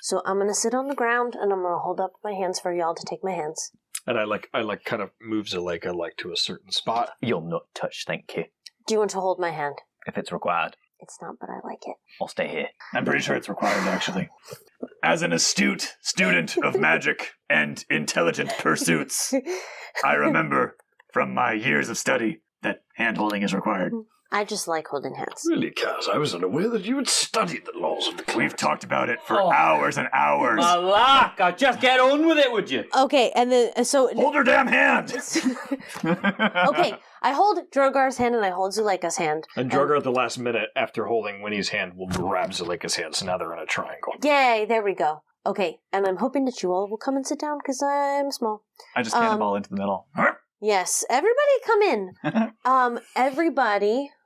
So I'm going to sit on the ground, and I'm going to hold up my hands for y'all to take my hands. And I kind of move Zuleika to a certain spot. You'll not touch, thank you. Do you want to hold my hand? If it's required, It's not, but I like it. I'll stay here. I'm pretty sure it's required, actually. As an astute student of magic and intelligent pursuits, I remember from my years of study that hand-holding is required. I just like holding hands. Really, Kaz, I was unaware that you had studied the laws of the Cleric. We've talked about it for hours and hours. Malak, just get on with it, would you? Okay, and then, so... Hold her damn hand! Okay, I hold Drogar's hand and I hold Zuleika's hand. And Drogar at the last minute, after holding Winnie's hand, will grab Zuleika's hand, so now they're in a triangle. Yay, there we go. Okay, and I'm hoping that you all will come and sit down, because I'm small. I just cannonball into the middle. Yes, everybody come in.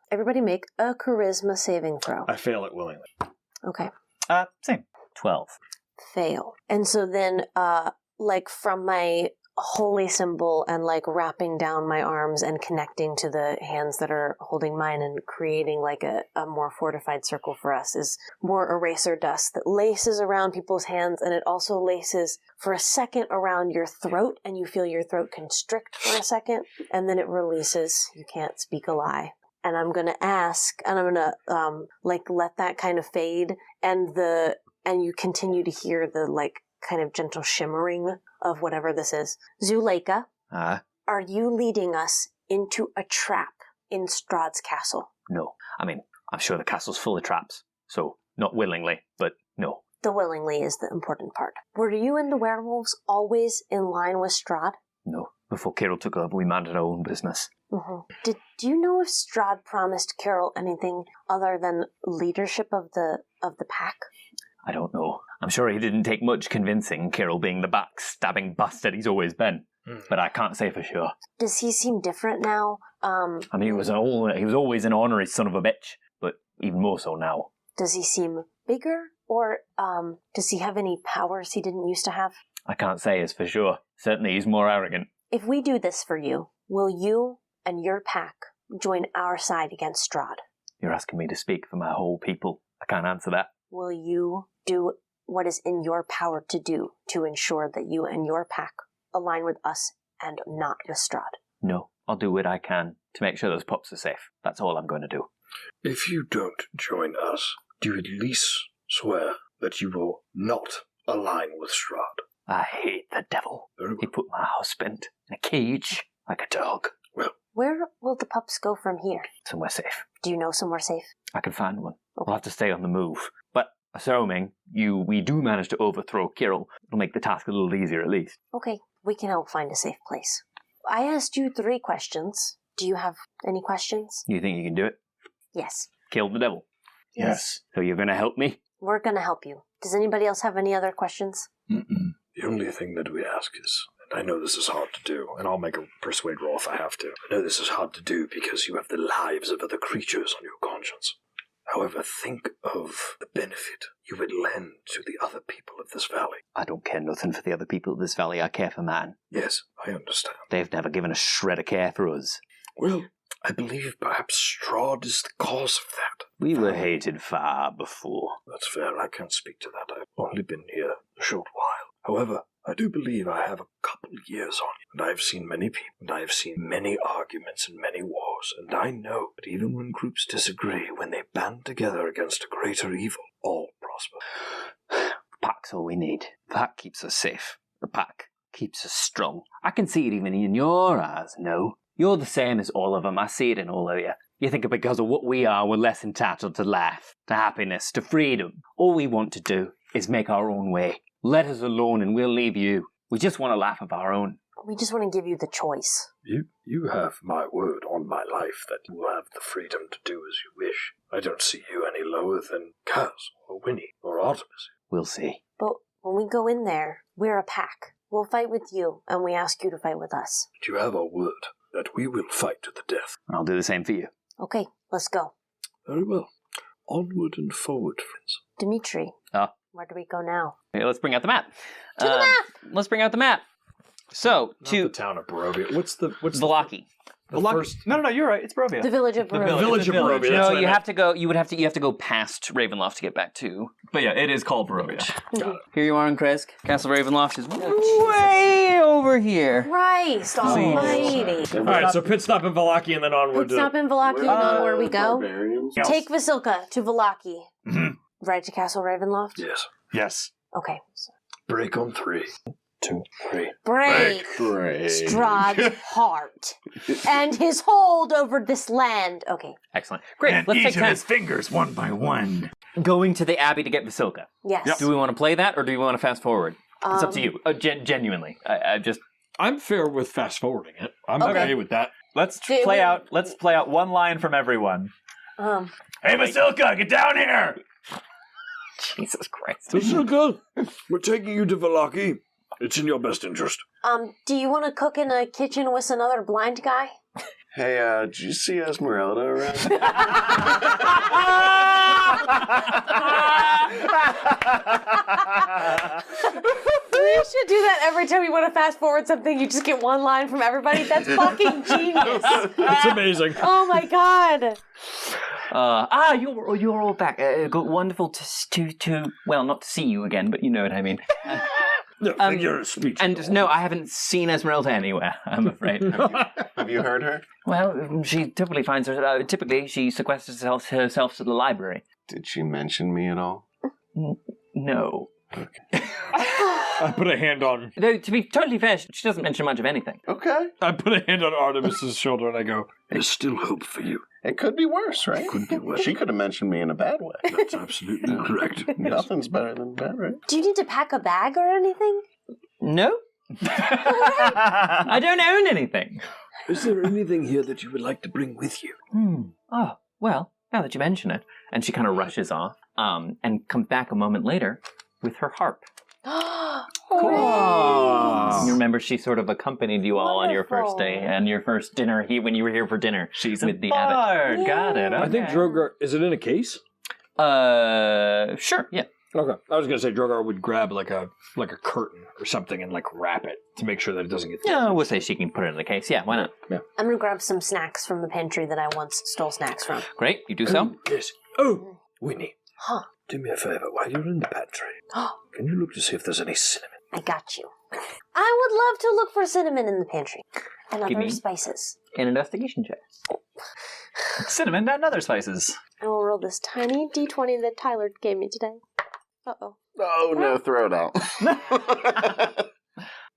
Everybody make a charisma saving throw. I fail it willingly. Okay. Same. 12. Fail. And so then, from my holy symbol and, wrapping down my arms and connecting to the hands that are holding mine and creating, a more fortified circle for us is more eraser dust that laces around people's hands, and it also laces for a second around your throat, and you feel your throat constrict for a second, and then it releases. You can't speak a lie. And I'm going to ask, and I'm going to, let that kind of fade, and you continue to hear the, kind of gentle shimmering of whatever this is. Zuleika, are you leading us into a trap in Strahd's castle? No. I mean, I'm sure the castle's full of traps, so not willingly, but no. The willingly is the important part. Were you and the werewolves always in line with Strahd? No. Before Carol took over, we minded our own business. Mm-hmm. Do you know if Strahd promised Carol anything other than leadership of the pack? I don't know. I'm sure he didn't take much convincing, Carol being the backstabbing bastard he's always been. But I can't say for sure. Does he seem different now? I mean, he was always an ornery son of a bitch, but even more so now. Does he seem bigger, or does he have any powers he didn't used to have? I can't say as for sure. Certainly he's more arrogant. If we do this for you, will you and your pack join our side against Strahd? You're asking me to speak for my whole people. I can't answer that. Will you do what is in your power to do to ensure that you and your pack align with us and not with Strahd? No, I'll do what I can to make sure those pups are safe. That's all I'm going to do. If you don't join us, do you at least swear that you will not align with Strahd? I hate the devil. He put my husband in a cage like a dog. Well, where will the pups go from here? Somewhere safe. Do you know somewhere safe? I can find one. Okay. We'll have to stay on the move. But assuming we do manage to overthrow Carol, it'll make the task a little easier at least. Okay, we can help find a safe place. I asked you 3 questions. Do you have any questions? You think you can do it? Yes. Kill the devil. Yes. So you're going to help me? We're going to help you. Does anybody else have any other questions? Mm-mm. The only thing that we ask is, and I know this is hard to do, and I'll make a persuade roll if I have to. I know this is hard to do because you have the lives of other creatures on your conscience. However, think of the benefit you would lend to the other people of this valley. I don't care nothing for the other people of this valley. I care for mine. Yes, I understand. They've never given a shred of care for us. Well, I believe perhaps Strahd is the cause of that. We were hated far before. That's fair. I can't speak to that. I've only been here a short while. However, I do believe I have a couple of years on you, and I have seen many people, and I have seen many arguments and many wars, and I know that even when groups disagree, when they band together against a greater evil, all prosper. The pack's all we need. The pack keeps us safe. The pack keeps us strong. I can see it even in your eyes, no? You're the same as all of them. I see it in all of you. You think because of what we are, we're less entitled to life, to happiness, to freedom. All we want to do is make our own way. Let us alone and we'll leave you. We just want a laugh of our own. We just want to give you the choice. You have my word on my life that you will have the freedom to do as you wish. I don't see you any lower than Kaz, or Winnie, or Artemis. We'll see. But when we go in there, we're a pack. We'll fight with you, and we ask you to fight with us. But you have our word that we will fight to the death. I'll do the same for you. Okay, let's go. Very well. Onward and forward, friends. Dimitri, where do we go now? Okay, let's bring out the map. To the map! Let's bring out the map. So, Not the town of Barovia. What's Vallaki. No, you're right. It's Barovia. The village of Barovia. The village of Barovia. No, you have to go. You have to go past Ravenloft to get back to. But yeah, it is called Barovia. Here you are in Kresk. Castle Ravenloft is way over here. Christ almighty. All right, so pit stop in Vallaki and then onward Pit stop in Vallaki and on where we go. Barbarians? Take Vasilka to Vallaki. Mhm. Right to Castle Ravenloft? Yes. Yes. Okay. Break on 3, 2, 3. Break Strahd's heart and his hold over this land. Okay. Excellent. Great. And Let's each take of 10. his fingers one by one. Going to the Abbey to get Vasilka. Yes. Do we want to play that or do we want to fast forward? It's up to Um, you. Genuinely. I just. I'm fair with fast forwarding it. I'm Okay. okay with that. Let's Do play we- out. Let's play out one line from everyone. Hey, Vasilka, get down here! Jesus Christ. Vasilka, we're taking you to Vallaki. It's in your best interest. Do you want to cook in a kitchen with another blind guy? Hey, did you see Esmeralda around? We should do that every time we want to fast forward something. You just get one line from everybody. That's fucking genius. It's amazing. Oh my god. You're all back. Wonderful to well, not to see you again, but you know what I mean. No, figure of speech. And no, I haven't seen Esmeralda anywhere, I'm afraid. Have you heard her? Well, she typically finds her. Typically, she sequesters herself to the library. Did she mention me at all? No. I put a hand on. Though, to be totally fair, she doesn't mention much of anything. Okay. I put a hand on Artemis's shoulder and I go, There's still hope for you. It could be worse, right? Could be worse. She could have mentioned me in a bad way. That's absolutely correct. Nothing's better than bad, right? Do you need to pack a bag or anything? No. I don't own anything. Is there anything here that you would like to bring with you? Oh, well, now that you mention it. And she kind of rushes off, and comes back a moment later with her harp. You remember she sort of accompanied you all on your first day and your first dinner when you were here for dinner. She's with a the bard. abbot. Got it. Okay. I think Drogar, is it in a case? Sure, yeah. Okay. I was going to say Drogar would grab like a curtain or something and like wrap it to make sure that it doesn't get Yeah, we'll say she can put it in the case. Yeah, why not? I'm gonna grab some snacks from the pantry that I once stole snacks from. Great, you do so. Yes. Oh, Winnie. Huh. Do me a favor while you're in the pantry. Can you look to see if there's any cinnamon? I got you. I would love to look for cinnamon in the pantry. And Give other me- spices. An investigation check. Cinnamon and other spices. I will roll this tiny d20 that Tyler gave me today. Uh-oh. Oh, no, throw it out.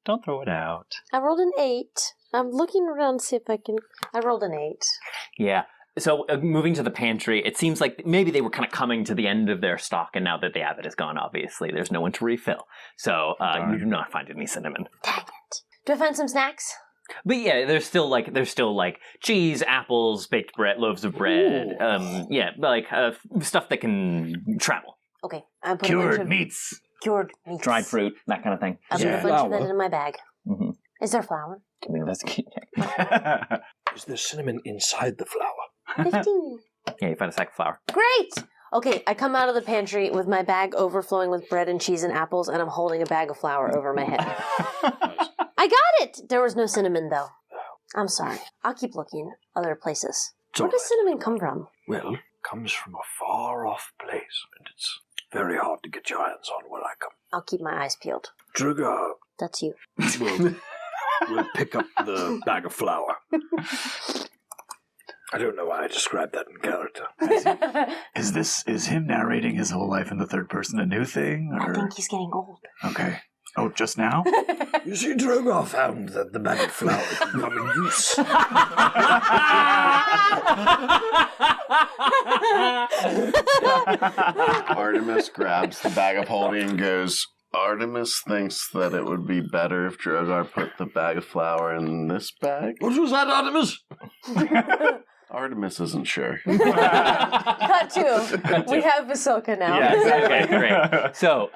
Don't throw it out. I rolled an 8. I'm looking around to see if I can... I rolled an 8. Yeah. So moving to the pantry, it seems like maybe they were kind of coming to the end of their stock, and now that the abbot is gone, obviously, there's no one to refill. So you do not find any cinnamon. Dang it. Do I find some snacks? But yeah, there's still like cheese, apples, baked bread, loaves of bread. Stuff that can travel. Okay. I put a bunch Cured of meats. cured meats. Dried fruit, that kind of thing. I put a bunch of that Flour. in my bag. Mm-hmm. Is there flour? Give me an investigation check. Is there cinnamon inside the flour? 15. Yeah, you find a sack of flour. Great! Okay, I come out of the pantry with my bag overflowing with bread and cheese and apples, and I'm holding a bag of flour over my head. I got it! There was no cinnamon, though. I'm sorry. I'll keep looking other places. It's Where all does cinnamon come from? Well, it comes from a far-off place, and it's very hard to get your hands on where I come. I'll keep my eyes peeled. Drogar That's you. will pick up the bag of flour. I don't know why I described that in character. Is him narrating his whole life in the third person a new thing? I Or? think he's getting old. Okay. Oh, just now? You see, Drogar found that the bag of flour could come in use. Artemis grabs the bag of holding and goes, Artemis thinks that it would be better if Drogar put the bag of flour in this bag. What was that, Artemis? Artemis isn't sure. Cut to. We have Vasilka now. Yes, okay, great. So,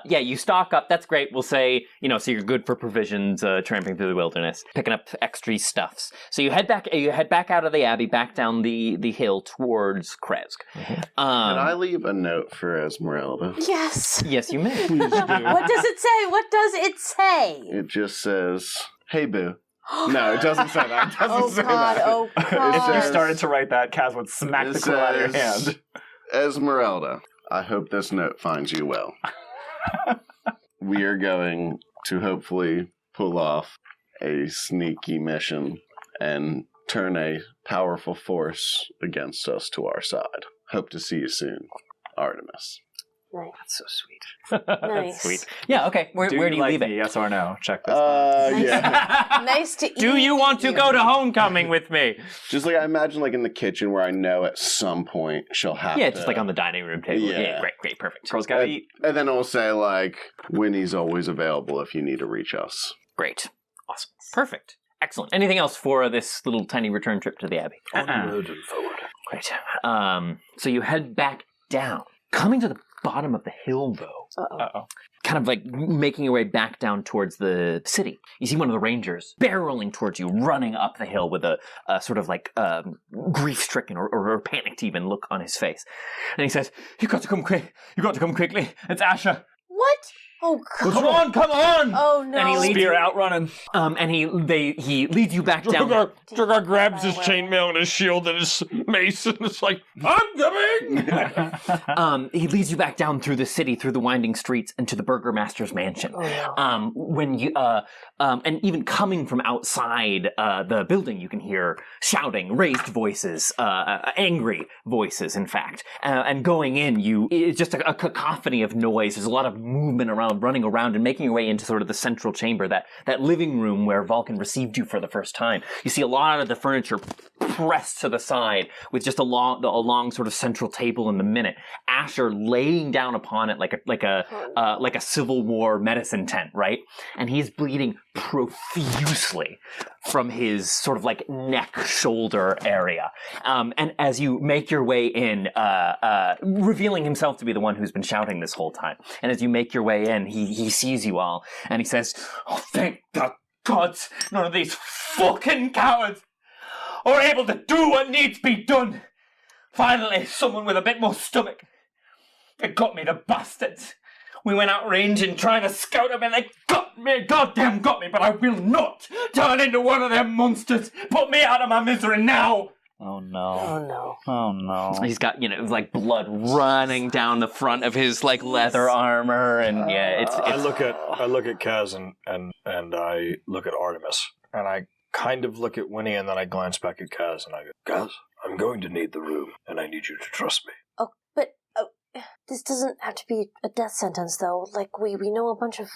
you stock up. That's great. We'll say, so you're good for provisions, tramping through the wilderness, picking up extra stuffs. So you head back out of the abbey, back down the hill towards Kresk. Can I leave a note for Esmeralda? Yes. Yes, you may. What does it say? What does it say? It just says, hey, boo. No, it doesn't say that. It doesn't say God, that. oh If God. you started to write that, Kaz would smack It the quill out of your says, hand. Esmeralda, I hope this note finds you well. We are going to hopefully pull off a sneaky mission and turn a powerful force against us to our side. Hope to see you soon, Artemis. Nice. That's so sweet. Nice. Sweet. Yeah, okay. Where do you like leave me, it? yes or no? Check this. Yeah. Nice to eat. Do you want to go to homecoming with me? Just like I imagine, like in the kitchen where I know at some point she'll have to. Yeah, just like on the dining room table. Yeah, great, perfect. Girls gotta eat. And then it'll say, like, Winnie's always available if you need to reach us. Great. Awesome. Perfect. Excellent. Anything else for this little tiny return trip to the Abbey? Onward and forward. Great. So you head back down. Coming to the bottom of the hill, though. Uh-oh. Kind of like making your way back down towards the city. You see one of the rangers barreling towards you, running up the hill with a sort of like grief-stricken or panicked even look on his face. And he says, "You got to come quick. You got to come quickly. It's Asher." What? Oh, God. Come on! Oh, no. And he leads Spear outrunning. and he leads you back down. Drogar grabs his chainmail and his shield and his mace and it's like, I'm coming! He leads you back down through the city, through the winding streets, and to the burgomaster's mansion. Oh, no. When you and even coming from outside the building, you can hear shouting, raised voices, angry voices, in fact. And going in, it's just a cacophony of noise. There's a lot of movement around, running around, and making your way into sort of the central chamber, that living room where Vulcan received you for the first time. You see a lot of the furniture pressed to the side, with just a long sort of central table in the middle. Asher laying down upon it like a Civil War medicine tent, right? And he's bleeding profusely from his sort of like neck, shoulder area. And as you make your way in, revealing himself to be the one who's been shouting this whole time, and as you make your way in, he sees you all, and he says, "Oh, thank the gods, none of these fucking cowards are able to do what needs to be done. Finally, someone with a bit more stomach. They got me, the bastards. We went out ranging trying to scout them and they got me, goddamn got me, but I will not turn into one of them monsters. Put me out of my misery now." Oh no. Oh, no. Oh no. He's got, like blood running down the front of his like leather armor, and yeah, it's I look at Kaz and I look at Artemis, and I kind of look at Winnie, and then I glance back at Kaz and I go, "Kaz, I'm going to need the room, and I need you to trust me." Oh, but this doesn't have to be a death sentence, though. Like, we know a bunch of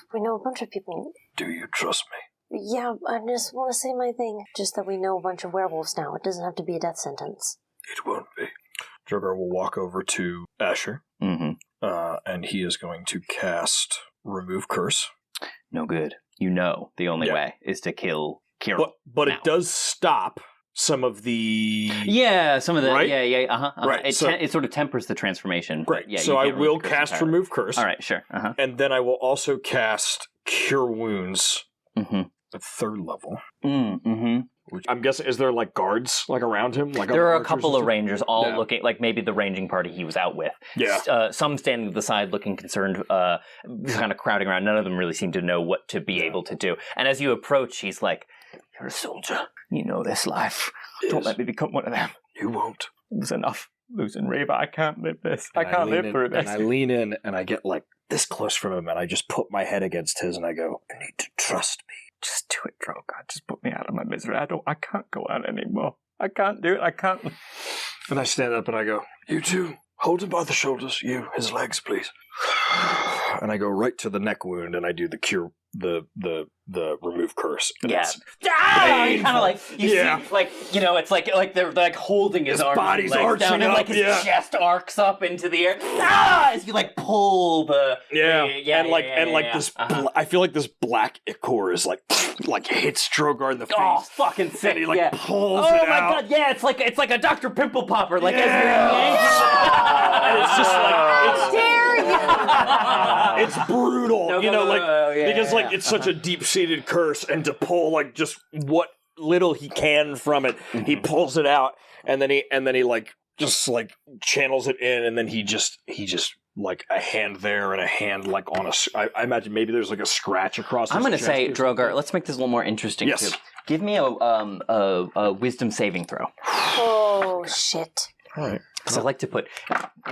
people. Do you trust me? Yeah, I just want to say my thing. Just that we know a bunch of werewolves now. It doesn't have to be a death sentence. It won't be. Drogar will walk over to Asher, and he is going to cast Remove Curse. no good. The only way is to kill Kira. But it does stop some of the... Yeah, some of the... Right? Yeah. Right, It sort of tempers the transformation. Right, Yeah, so you I can't will curse cast entirely. Remove Curse. All right, sure. And then I will also cast Cure Wounds at 3rd level. Which I'm guessing, is there like guards like around him? Like there are a archers couple and of stuff? rangers all Yeah. looking like maybe the ranging party he was out with. Yeah. Some standing to the side looking concerned, kind of crowding around. None of them really seem to know what to be able to do. And as you approach, he's like, "You're a soldier. You know this life. Don't let me become one of them. You won't. It was enough. Losing Reva, I can't live this. I And can't lean live in- through this." And I lean in and I get like this close from him and I just put my head against his and I go, "You need to trust me." Just do it, Drogar. Just put me out of my misery. I can't go out anymore. I can't do it. I can't. And I stand up and I go, "You two, hold him by the shoulders. You, his legs, please." And I go right to the neck wound and I do the cure, the remove curse. And Yeah. it's You kind of like you Yeah. see like it's like they're like holding his arms, body's and legs down, arching and up, like his yeah. chest arcs up into the air. As you like pull the this. I feel like this black ichor is like hits Drogar in the face. Oh, fucking sick! And he yeah. pulls Oh it my out. god! Yeah, it's like a Dr. Pimple Popper. Like as And it's just like Dare you? it's brutal, because yeah. it's such a deep-seated curse, and to pull like just what little he can from it, he pulls it out, and then he like just like channels it in, and then he just like a hand there and a hand like on I imagine maybe there's like a scratch across his I'm going to chest say, or something. Drogar, let's make this a little more interesting, Yes. too. Give me a wisdom saving throw. Oh, shit. All right. Because I like to put,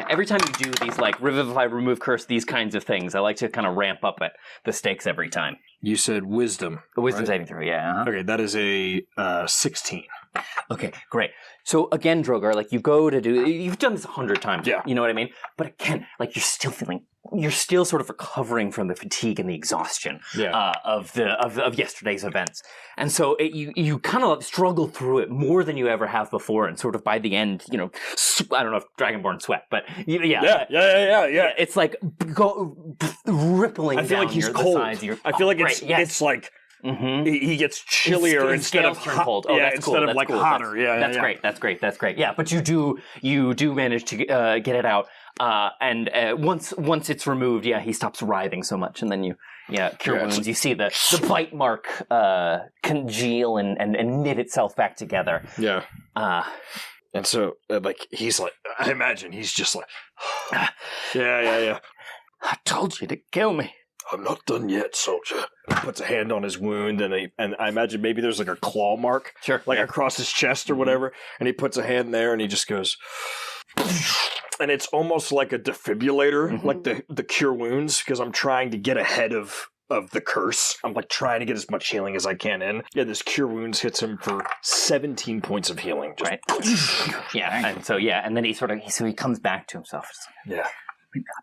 every time you do these, like, revivify, remove, curse, these kinds of things, I like to kind of ramp up the stakes every time. You said wisdom. A wisdom right? saving throw, yeah. Uh-huh. Okay, that is a 16. Okay, great. So again, Drogar, like you've done this 100 times. Yeah. You know what I mean? But again, like you're still sort of recovering from the fatigue and the exhaustion of yesterday's events. And so you kind of struggle through it more than you ever have before. And sort of by the end, I don't know if Dragonborn sweat, but Yeah. It's like rippling I feel down like he's the cold. sides of your. I feel like great, yes. it's like Mm-hmm. he gets chillier His instead of scales turn cold. Oh, that's instead cool. of That's like cool. hotter. That's great. That's great. Yeah, but you do manage to get it out. And once it's removed, he stops writhing so much, and then cure wounds. You see the bite mark congeal and knit itself back together. Yeah. And so like he's like, I imagine he's just like, yeah. I told you to kill me. I'm not done yet, soldier. He puts a hand on his wound, and I imagine maybe there's like a claw mark, like across his chest or whatever, and he puts a hand there, and he just goes, and it's almost like a defibrillator, like the cure wounds, because I'm trying to get ahead of the curse. I'm like trying to get as much healing as I can in. Yeah, this cure wounds hits him for 17 points of healing. Just and then he comes back to himself. Yeah.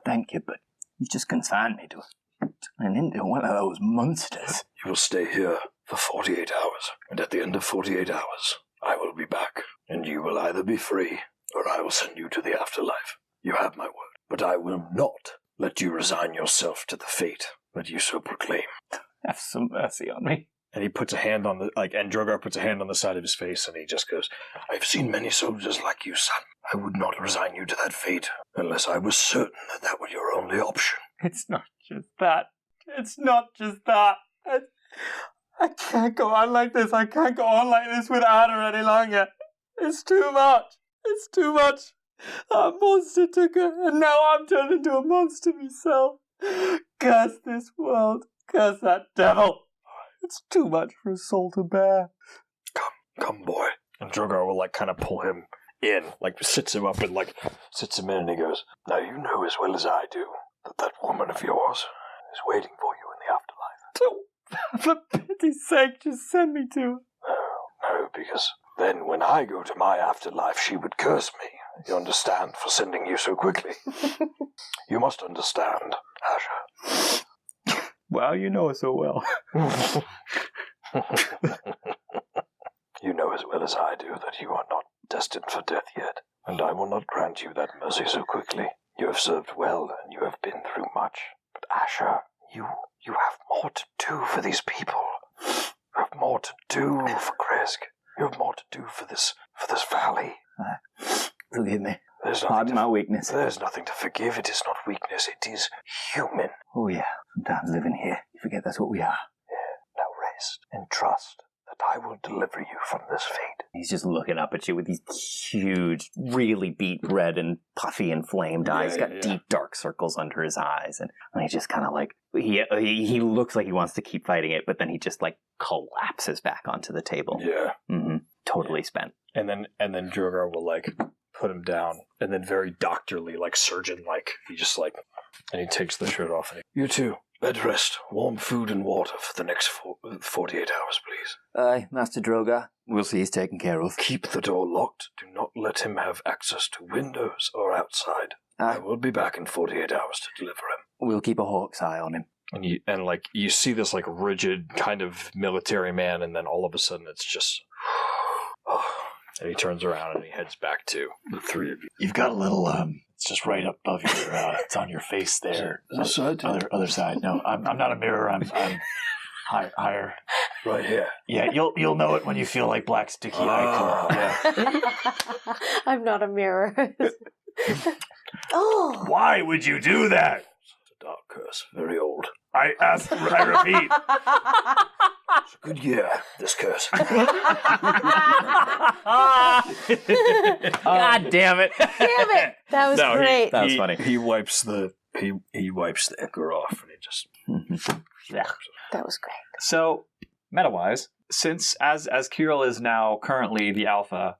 Thank you, but you just consigned me to and into one of those monsters. You will stay here for 48 hours, and at the end of 48 hours, I will be back, and you will either be free, or I will send you to the afterlife. You have my word, but I will not let you resign yourself to the fate that you so proclaim. Have some mercy on me. And he puts a hand on and Drogar puts a hand on the side of his face, and he just goes, I've seen many soldiers like you, son. I would not resign you to that fate, unless I was certain that were your only option. It's not just that. I can't go on like this. I can't go on like this without her any longer. It's too much. That monster took her, and now I'm turned into a monster myself. Curse this world. Curse that devil. It's too much for a soul to bear. Come, boy. And Drogar will kind of pull him in, sits him up and sits him in, and he goes, now you know as well as I do that woman of yours is waiting for you in the afterlife. For pity's sake, just send me to her. No, because then when I go to my afterlife, she would curse me. You understand, for sending you so quickly. You must understand, Asher. Wow, you know her so well. You know as well as I do that you are not destined for death yet, and I will not grant you that mercy so quickly. You have served well, and you have been through much. But Asher, you have more to do for these people. You have more to do for Kresk. You have more to do for this valley. Forgive me. Pardon my weakness. There's nothing to forgive. It is not weakness. It is human. Oh yeah, sometimes living here, you forget that's what we are. Now rest and trust that I will deliver you from this fate. He's just looking up at you with these huge, really beet red and puffy inflamed eyes. He's got deep dark circles under his eyes, and he just kind of he looks like he wants to keep fighting it, but then he just collapses back onto the table. Yeah. Mm-hmm. Totally spent. And then Drogar will put him down, and then very doctorly, surgeon, he just and he takes the shirt off. And you too. Bed rest, warm food and water for the next 48 hours, please. Aye, Master Drogar. We'll see he's taken care of. Keep the door locked. Do not let him have access to windows or outside. I will be back in 48 hours to deliver him. We'll keep a hawk's eye on him. And you see this rigid kind of military man, and then all of a sudden it's just, and he turns around and he heads back to the three of you. You've got a little it's just right above your it's on your face there. This side? Other side. No, I'm not a mirror. I'm higher. Right here. Yeah, you'll know it when you feel like black sticky eye. Yeah. I'm not a mirror. Oh. Why would you do that? It's a dark curse. Very old. I repeat. It's a good year, this curse. God damn it! Damn it! That was great. That was funny. He wipes the ichor off, and he just. Yeah. That was great. So, meta-wise, since as Kirill is now currently the alpha,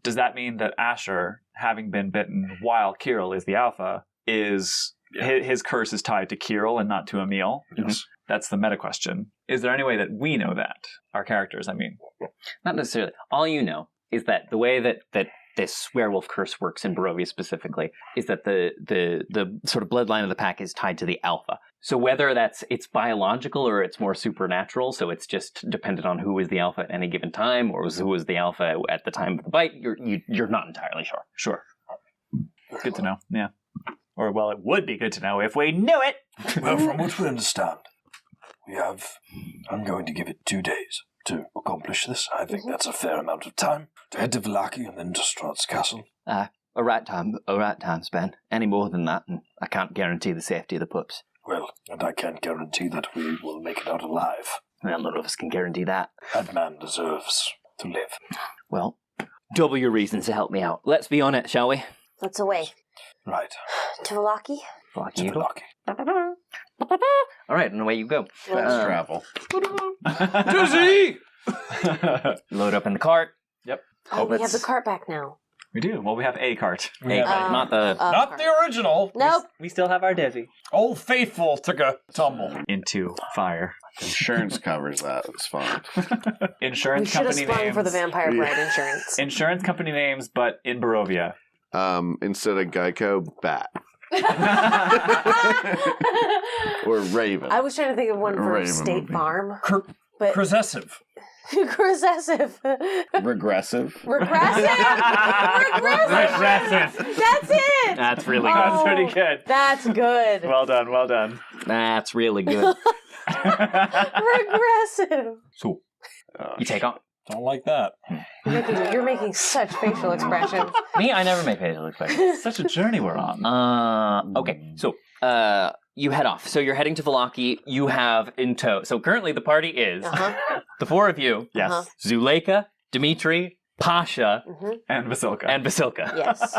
does that mean that Asher, having been bitten while Kirill is the alpha, is his curse is tied to Kirill and not to Emil? Yes. That's the meta question. Is there any way that we know that? Our characters, I mean. Not necessarily. All you know is that the way that this werewolf curse works in Barovia specifically is that the sort of bloodline of the pack is tied to the alpha. So whether it's biological or it's more supernatural, so it's just dependent on who is the alpha at any given time, or who was the alpha at the time of the bite, you're not entirely sure. Sure. Good to know, yeah. Or, well, it would be good to know if we knew it! Well, from what we understand, I'm going to give it 2 days to accomplish this. I think that's a fair amount of time to head to Vallaki and then to Strahd's castle. A right time, Ben. Any more than that, and I can't guarantee the safety of the pups. Well, and I can't guarantee that we will make it out alive. Well, none of us can guarantee that. That man deserves to live. Well, double your reasons to help me out. Let's be on it, shall we? Let's away. Right. To Vallaki? To Vallaki. All right, and away you go. Fast travel. Dizzy! Load up in the cart. Yep. Oh, we have the cart back now. We do. Well, we have a cart. Not the... Not the original. Nope. We still have our Desi. Old Faithful took a tumble. Into fire. Insurance covers that. It's fine. We Insurance should have company sprung names. for the Vampire Bride insurance. Insurance company names, but in Barovia. Instead of Geico, Bat. Or Raven. I was trying to think of one for Raven State would be- Farm. But Processive. Regressive. Regressive. Regressive. That's it. That's really good. That's pretty good. That's good. Well done, well done. That's really good. Regressive. So, you take on. Don't like that. You're making such facial expressions. Me, I never make facial expressions. Such a journey we're on. Okay, so you head off. So you're heading to Vallaki. You have in tow. So currently the party is the four of you. Yes. Zuleika, Dimitri, Pasha, And Vasilka. Yes.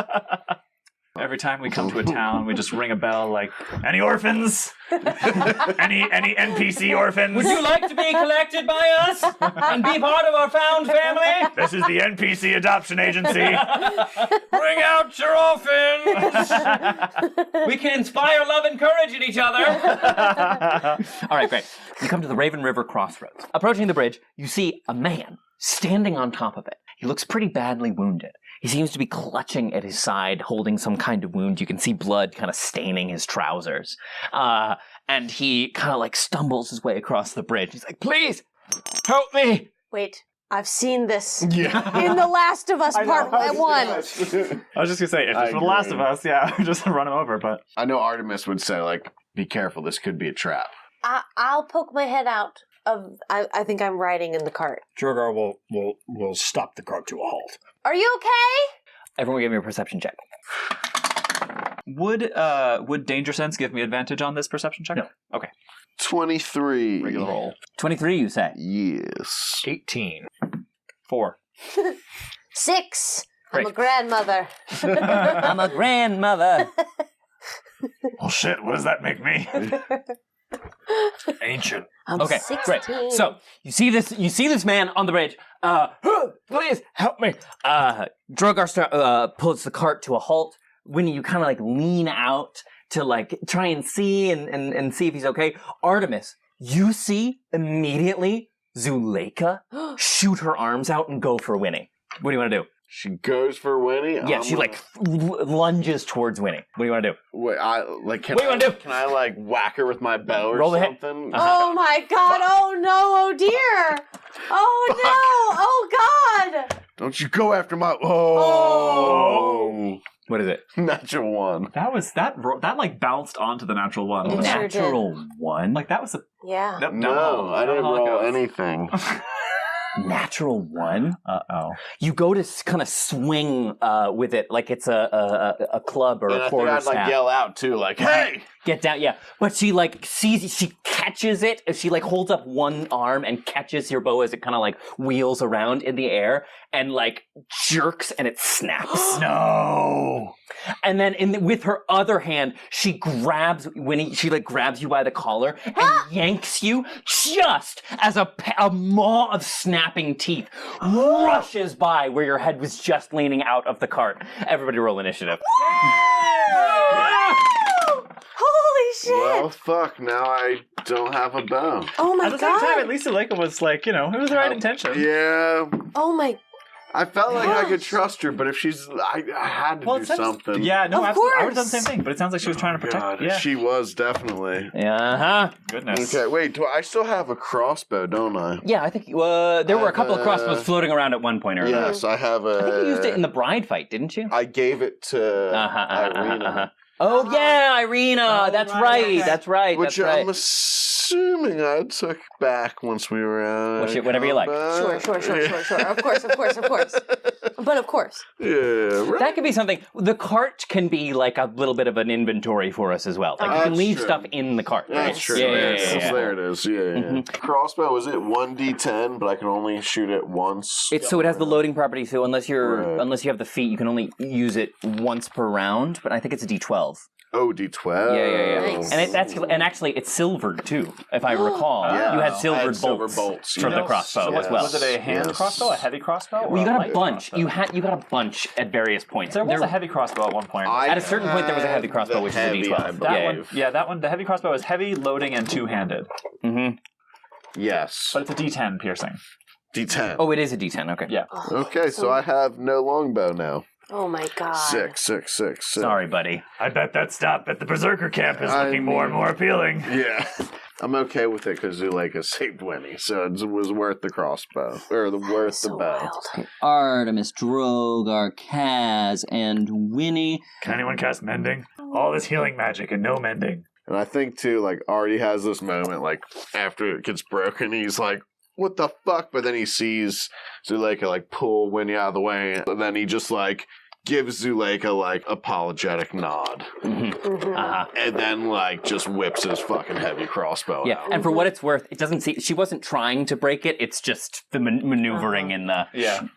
Every time we come to a town, we just ring a bell like, any orphans? any NPC orphans? would you like to be collected by us and be part of our found family? This is the NPC Adoption Agency. Bring out your orphans. We can inspire love and courage in each other. All right, great. You come to the Raven River crossroads. Approaching the bridge, you see a man standing on top of it. He looks pretty badly wounded. He seems to be clutching at his side, holding some kind of wound. You can see blood kind of staining his trousers. And he kind of like stumbles his way across the bridge. He's like, please, help me. Wait, I've seen this in The Last of Us Part 1. I was just going to say, if it's for The Last of Us, yeah, just run him over, but... I know Artemis would say, like, be careful, this could be a trap. I'll poke my head out of. I think I'm riding in the cart. Drogar will stop the cart to a halt. Are you okay? Everyone give me a perception check. Would Danger Sense give me advantage on this perception check? No. Okay. 23. Regular roll. 23, you say? Yes. 18. 4. 6. Great. I'm a grandmother. I'm a grandmother. Oh shit, what does that make me? Ancient. I'm Okay, 16. great. So you see this man on the bridge. Please help me. Drogar pulls the cart to a halt. Winnie, you kind of like lean out to like try and see and see if he's okay. Artemis, you see immediately Zuleika shoot her arms out and go for Winnie. What do you want to do? She goes for Winnie? Yeah, she like lunges towards Winnie. What do you want to do? Wait, What do you want to do? Can I like whack her with my bow or Roll the hit. something? Oh my god, oh no, oh dear. Oh no, oh god. Don't you go after my... Oh! What is it? Natural one. That like bounced onto the natural one. It sure did. Natural one. Like that was a... Yeah. Nope, No, I didn't how it roll goes. anything. Natural 1? Uh-oh. You go to kind of swing with it like it's a club or And a I think quarter I'd staff. yell out too, like, "Hey!" Get down, yeah. But she sees, she catches it. She holds up one arm and catches your bow as it kind of wheels around in the air and jerks and it snaps. No. And then with her other hand, she grabs Winnie. She grabs you by the collar and yanks you just as a maw of snapping teeth rushes by where your head was just leaning out of the cart. Everybody, roll initiative. Holy shit! Well, fuck, now I don't have a bow. Oh my At the god! same time, at least Zuleika was it was the right intention. Yeah. Oh my. I felt like I could trust her, but if she's... I had to do something. Yeah, no, Of absolutely. I would have done course. the same thing, but it sounds like she was trying to protect. God, Yeah. she was definitely. Uh-huh. Goodness. Okay, wait, I still have a crossbow, don't I? Yeah, I think there were a couple of crossbows floating around at one point or another. Yes, I have a... I think you used it in the bride fight, didn't you? I gave it to Irina. Oh, yeah, Irina. That's right. That's right. Which That's right. I'm assuming I took back once we were out. Whatever you like. Sure. Of course. But of course. Yeah, right. That could be something. The cart can be a little bit of an inventory for us as well. You can leave stuff in the cart. That's right? true. Yeah. There it is. Yeah. Crossbow, is it 1d10, but I can only shoot it once? So it has the loading property. So unless you have the feat, you can only use it once per round. But I think it's a D12. Oh, D12. Yeah. Nice. And actually it's silvered too, if I recall. Yeah. You had silvered I had silver bolts, bolts, for the crossbow So as well. was it a hand crossbow, a heavy crossbow? Well, you or a got a light bunch. crossbow? You got a bunch at various points. There was a heavy crossbow at one point. At a certain point, there was a heavy crossbow, which is a D12. That one. The heavy crossbow is heavy, loading, and two-handed. Mm-hmm. Yes. But it's a D10 piercing. D10. Oh, it is a D10. Okay. Yeah. Okay, so I have no longbow now. Oh my god. 6. Sorry, buddy. I bet that stop at the Berserker camp is looking more and more appealing. Yeah. I'm okay with it because Zuleika saved Winnie, so it was worth the crossbow. Or worth the bow. Wild. Artemis, Drogar, Kaz, and Winnie. Can anyone cast mending? All this healing magic and no mending. And I think, too, Artie has this moment, after it gets broken, he's like, what the fuck? But then he sees Zuleika, pull Winnie out of the way, and then he just, gives Zuleika, apologetic nod. Mm-hmm. Uh-huh. And then, just whips his fucking heavy crossbow out. And for what it's worth, it doesn't see. She wasn't trying to break it. It's just the maneuvering in the. Yeah.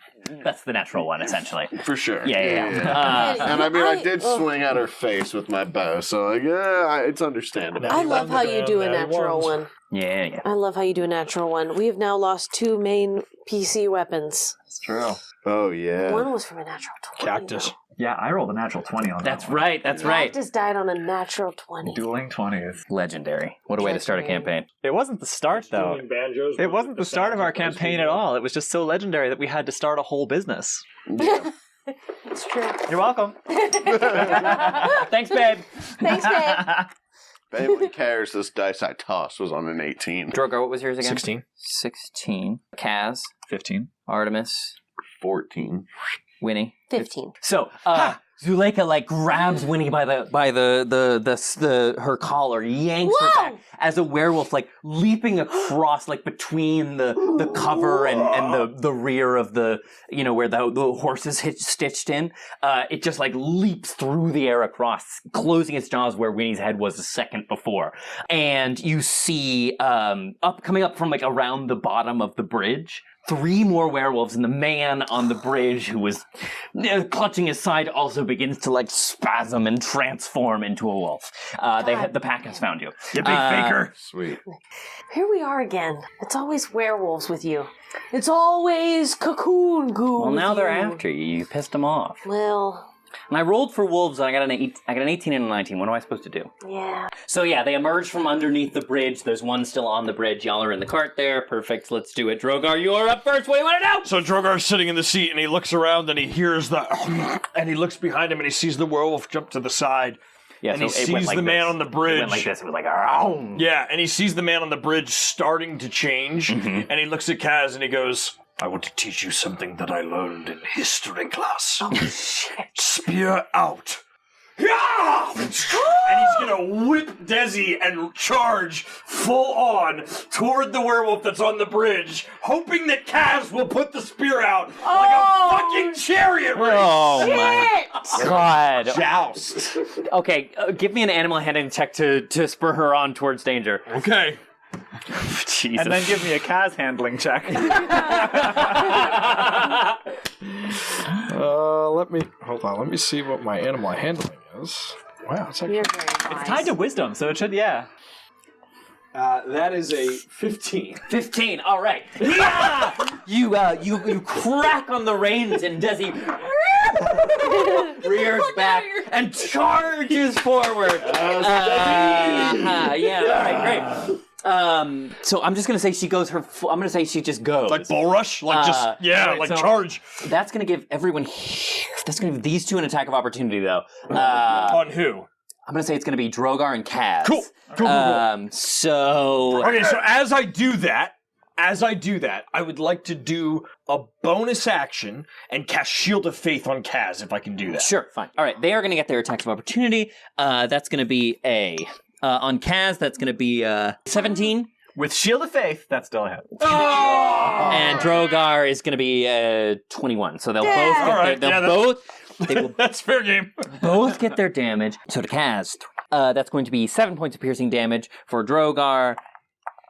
That's the natural one, essentially. For sure. Yeah. And I did swing at her face with my bow, so it's understandable. I love how you do a natural one. Yeah. I love how you do a natural one. We have now lost 2 main PC weapons. It's true. Oh, yeah. One was from a natural 20. Cactus. Yeah, I rolled a natural 20 on that. That's right. Cactus died on a natural 20. Dueling 20s. Legendary. What a way to start a campaign. It wasn't the start, though. It wasn't the start of our campaign at all. It was just so legendary that we had to start a whole business. It's true. You're welcome. Thanks, babe. Thanks, babe. If anyone cares, this dice I tossed was on an 18. Drogar, what was yours again? 16. 16. Kaz. 15. Artemis. 14. Winnie. 15. So, Zuleika grabs Winnie by her collar, yanks her back as a werewolf leaping across between the cover and the rear of the where the horse is stitched in. It just leaps through the air across, closing its jaws where Winnie's head was a second before. And you see coming up from around the bottom of the bridge, 3 more werewolves, and the man on the bridge who was clutching his side also begins to spasm and transform into a wolf. The pack has found you. You big faker. Sweet. Here we are again. It's always werewolves with you. It's always cocoon goo. Well, now with they're you. after you. You pissed them off. Well, And I rolled for wolves, and I got an 18 and a 19. What am I supposed to do? yeah. So yeah, they emerge from underneath the bridge. There's one still on the bridge. Y'all are in the cart there. Perfect. Let's do it. Drogar, you are up first. What do you want to do? So Drogar's sitting in the seat, and he looks around, and he hears and he looks behind him, and he sees the werewolf jump to the side. Yeah, and so he it went sees like the man this. on the bridge. It went like this. It was like, "Argh." Yeah, and he sees the man on the bridge starting to change, Mm-hmm. and he looks at Kaz, and he goes, I want to teach you something that I learned in history class. Oh, shit. Spear out. Yeah! off! And he's gonna whip Desi and charge full on toward the werewolf that's on the bridge, hoping that Kaz will put the spear out like a fucking chariot race. Oh my god. Joust. Okay, give me an animal handling check to spur her on towards danger. Okay. Jesus. And then give me a Kaz handling check. Let me see what my animal handling is. Wow, it's actually... You're very nice. It's tied to wisdom, so it should, yeah. that is a 15. 15. All right. Yeah. You crack on the reins and Desi rears back and charges forward. Yeah. All right. Great. So I'm just gonna say she goes I'm gonna say she just goes. Like bull rush? Like so charge. That's gonna give everyone. That's gonna give these two an attack of opportunity, though. On who? I'm gonna say it's gonna be Drogar and Kaz. Cool. So. Okay, so as I do that, I would like to do a bonus action and cast Shield of Faith on Kaz if I can do that. Sure, fine. All right, they are gonna get their attacks of opportunity. That's gonna be on Kaz, that's going to be 17. With Shield of Faith, that's still a hit. Oh! And Drogar is going to be 21. So they'll both get they will that's fair game. both get their damage. So to Kaz, that's going to be 7 points of piercing damage. For Drogar,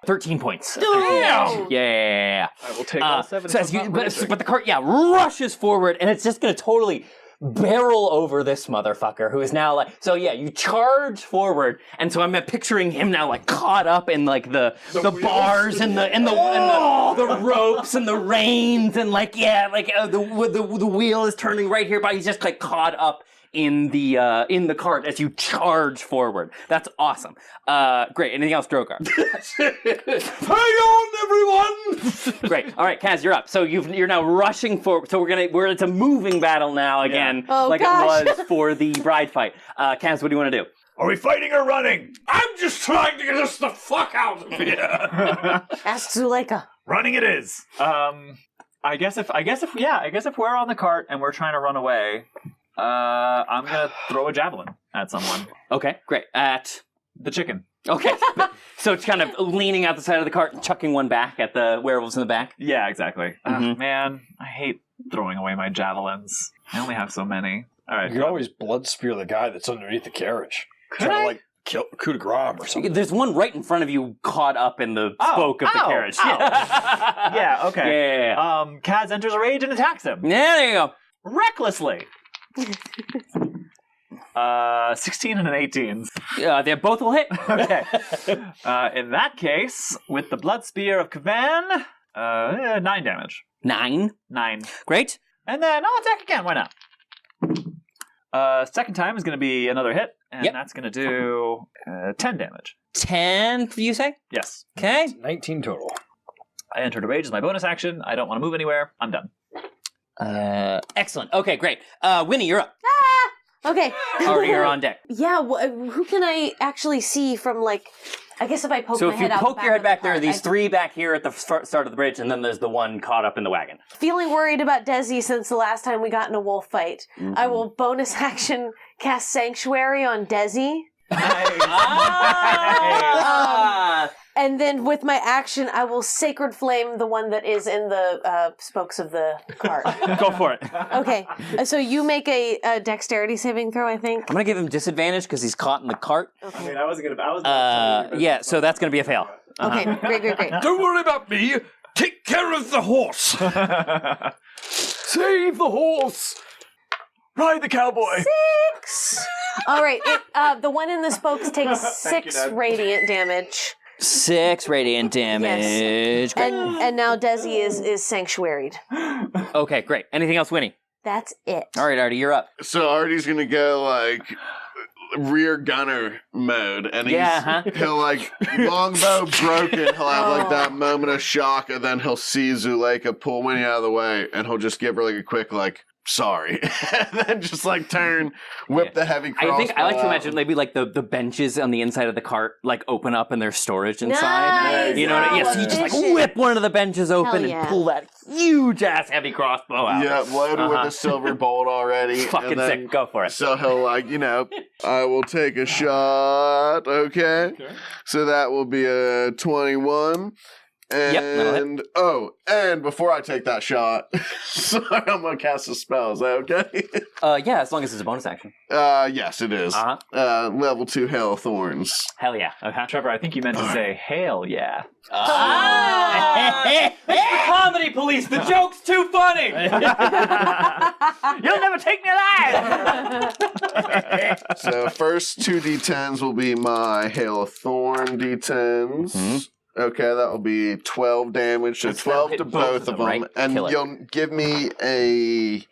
13 points. Damn! Yeah. I will take all 7. So but the cart, rushes forward, and it's just going to totally barrel over this motherfucker who is now like, so yeah, you charge forward, and so I'm picturing him now like caught up in like the bars and the ropes and the reins and like the wheel is turning right here, but he's just like caught up in the cart as you charge forward. That's awesome. Great. Anything else, Drogar? Hang on, everyone! Great. All right, Kaz, you're up. So you're now rushing forward. So it's a moving battle now again, it was for the bride fight. Kaz, what do you want to do? Are we fighting or running? I'm just trying to get us the fuck out of here. Ask Zuleika. Running it is. I guess if we're on the cart and we're trying to run away, I'm gonna throw a javelin at someone. Okay, great. At the chicken. Okay. So it's kind of leaning out the side of the cart and chucking one back at the werewolves in the back? Yeah, exactly. Man, I hate throwing away my javelins. I only have so many. All right. You can always blood spear the guy that's underneath the carriage. Could I? Like kill coup de grace or something. There's one right in front of you caught up in the spoke of the carriage. Yeah, okay. Yeah. Kaz enters a rage and attacks him. Yeah, there you go. Recklessly. 16 and an 18. They both will hit. Okay. In that case, with the blood spear of Kavan, 9 damage. 9? 9. Great. And then I'll attack again. Why not? Second time is going to be another hit, and that's going to do 10 damage. 10, you say? Yes. Okay. 19 total. I entered a rage as my bonus action. I don't want to move anywhere. I'm done. Excellent. Okay, great. Winnie, you're up. Okay. Already you're on deck. Yeah, who can I actually see from, like, I guess if I poke so my head out So if you poke your head back, there are these 3 back here at the start of the bridge, and then there's the one caught up in the wagon. Feeling worried about Desi since the last time we got in a wolf fight, I will bonus action cast Sanctuary on Desi. And then with my action, I will Sacred Flame the one that is in the spokes of the cart. Go for it. Okay, so you make a dexterity saving throw, I think. I'm going to give him disadvantage because he's caught in the cart. Okay. I mean, I wasn't going to... Yeah, so that's going to be a fail. Okay, great. Don't worry about me. Take care of the horse. Save the horse. Ride the cowboy. 6. All right, the one in the spokes takes 6 radiant damage. 6 radiant damage. Yes. And now Desi is sanctuaried. Okay, great. Anything else, Winnie? That's it. All right, Artie, you're up. So Artie's gonna go like rear gunner mode, and he'll like longbow broken. He'll have like that moment of shock, and then he'll see Zuleika pull Winnie out of the way, and he'll just give her like a quick like sorry. And then just like turn, whip the heavy crossbow. I like to out. imagine maybe like the benches on the inside of the cart like open up and there's storage inside. Nice. You know what I mean? Yeah, so you just like whip one of the benches open Hell yeah. and pull that huge ass heavy crossbow out. Yeah, loaded with a silver bolt already. Fucking and then, sick. Go for it. So he'll like, I will take a shot. Okay. So that will be a 21. And and before I take that shot, sorry, I'm gonna cast a spell. Is that okay? Yeah, as long as it's a bonus action. Yes, it is. Uh-huh. Level 2 Hail of Thorns. Hell yeah. Okay. Trevor, I think you meant to say hail, yeah. It's the comedy police. The joke's too funny. You'll never take me alive. So first 2 d10s will be my Hail of Thorn d10s. Mm-hmm. Okay, that will be 12 damage, so 12 hit to both both of of them, them. right? And Kill it. you'll give me a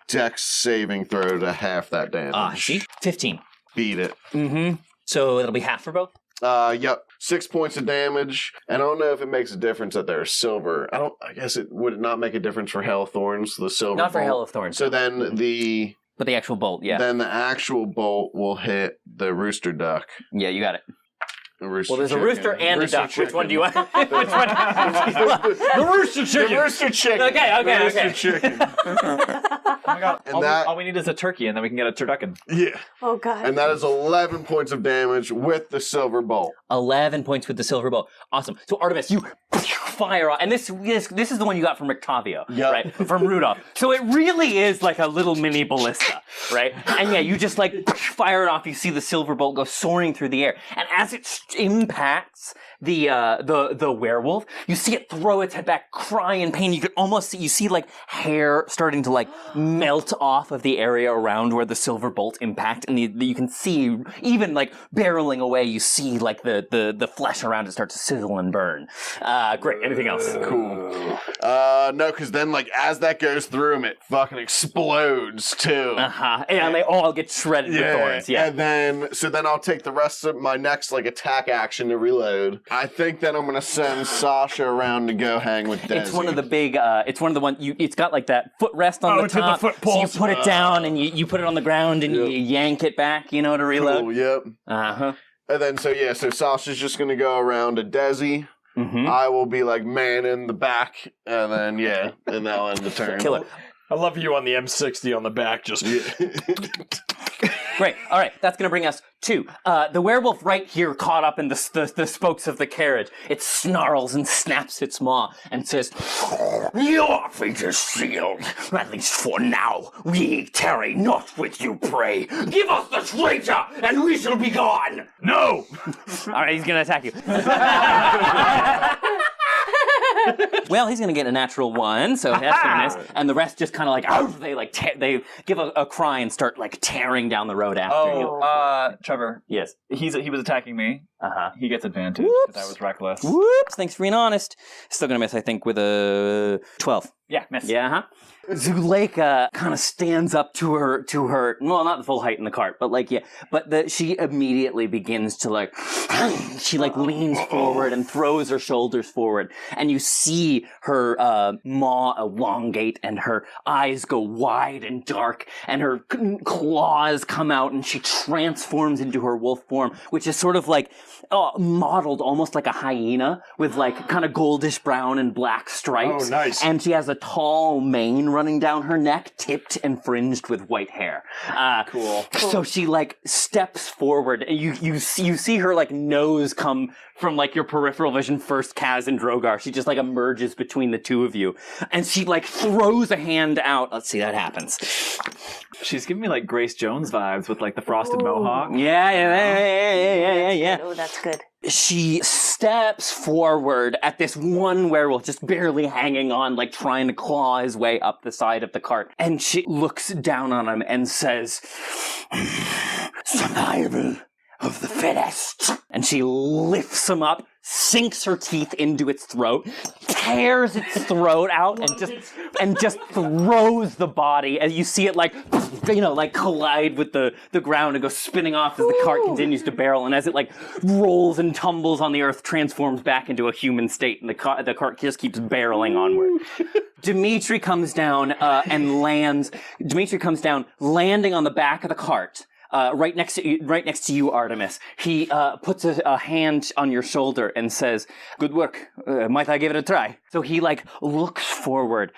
dex saving throw to half that damage. See? 15. Beat it. Mm-hmm. So it'll be half for both? Yep. 6 points of damage. And I don't know if it makes a difference that they're silver. I guess it would not make a difference for Hail of Thorns, the silver Not for bolt? Hail of Thorns. So then But the actual bolt, yeah. Then the actual bolt will hit the rooster duck. Yeah, you got it. Well, there's a rooster and a duck. Which one do you want? Which one? The rooster chicken. The rooster chicken. Okay. The rooster chicken. Oh my god. And All we need is a turkey, and then we can get a turducken. Yeah. Oh, God. And that is 11 points of damage with the silver bolt. 11 points with the silver bow. Awesome. So Artemis, you fire off, and this is the one you got from Octavio, right? From Rudolph. So it really is like a little mini ballista, right? And yeah, you just like fire it off. You see the silver bolt go soaring through the air, and as it impacts the werewolf, you see it throw its head back, cry in pain. You can almost see like hair starting to like melt off of the area around where the silver bolt impact, and you can see even like barreling away. You see like the flesh around it start to sizzle and burn. Great. Anything else? Cool. No, because then like as that goes through him, it fucking explodes too. And they all get shredded with thorns. Yeah. And then I'll take the rest of my next like attack action to reload. I think then I'm gonna send Sasha around to go hang with Desi. It's one of the big. It's one of the one. It's got like that footrest on the top. The foot so you pulls. put it down and you put it on the ground and you yank it back. To reload. Cool, yep. And then so Sasha's just gonna go around to Desi. Mm-hmm. I will be like man in the back, and then and that'll end the turn. Kill it. I love you on the M60 on the back, just Great. All right, that's going to bring us to the werewolf right here caught up in the spokes of the carriage. It snarls and snaps its maw and says, "Your fate is sealed, at least for now. We tarry not with you, pray. Give us the traitor, and we shall be gone." No! All right, he's going to attack you. Well, he's going to get a natural 1, so that's going to miss. And the rest just kind of like, they give a cry and start like tearing down the road after you. Trevor. Yes. He was attacking me. He gets advantage because I was reckless. Whoops, thanks for being honest. Still going to miss, I think, with a 12. Yeah, miss. Yeah, Zuleika kind of stands up to her, well, not the full height in the cart, but she immediately begins to she leans forward and throws her shoulders forward, and you see her maw elongate and her eyes go wide and dark, and her claws come out, and she transforms into her wolf form, which is sort of modeled almost like a hyena with kind of goldish brown and black stripes. Oh, nice. And she has a tall mane running down her neck, tipped and fringed with white hair. Cool. So she steps forward, and you see her nose come from your peripheral vision first, Kaz and Drogar. She just emerges between the two of you, and she throws a hand out. Let's see that happens. She's giving me Grace Jones vibes with the frosted mohawk. Yeah. Oh, that's good. She steps forward at this one werewolf just barely hanging on, trying to claw his way up the side of the cart. And she looks down on him and says, "Survival of the fittest. And she lifts him up, sinks her teeth into its throat, tears its throat out, and just throws the body. And you see it like collide with the ground and go spinning off as the cart continues to barrel. And as it like rolls and tumbles on the earth, transforms back into a human state, and the cart just keeps barreling onward. Dimitri comes down and lands. Dimitri comes down, landing on the back of the cart. Right next to you, Artemis. He puts a hand on your shoulder and says, "Good work. Might I give it a try?" So he like looks forward,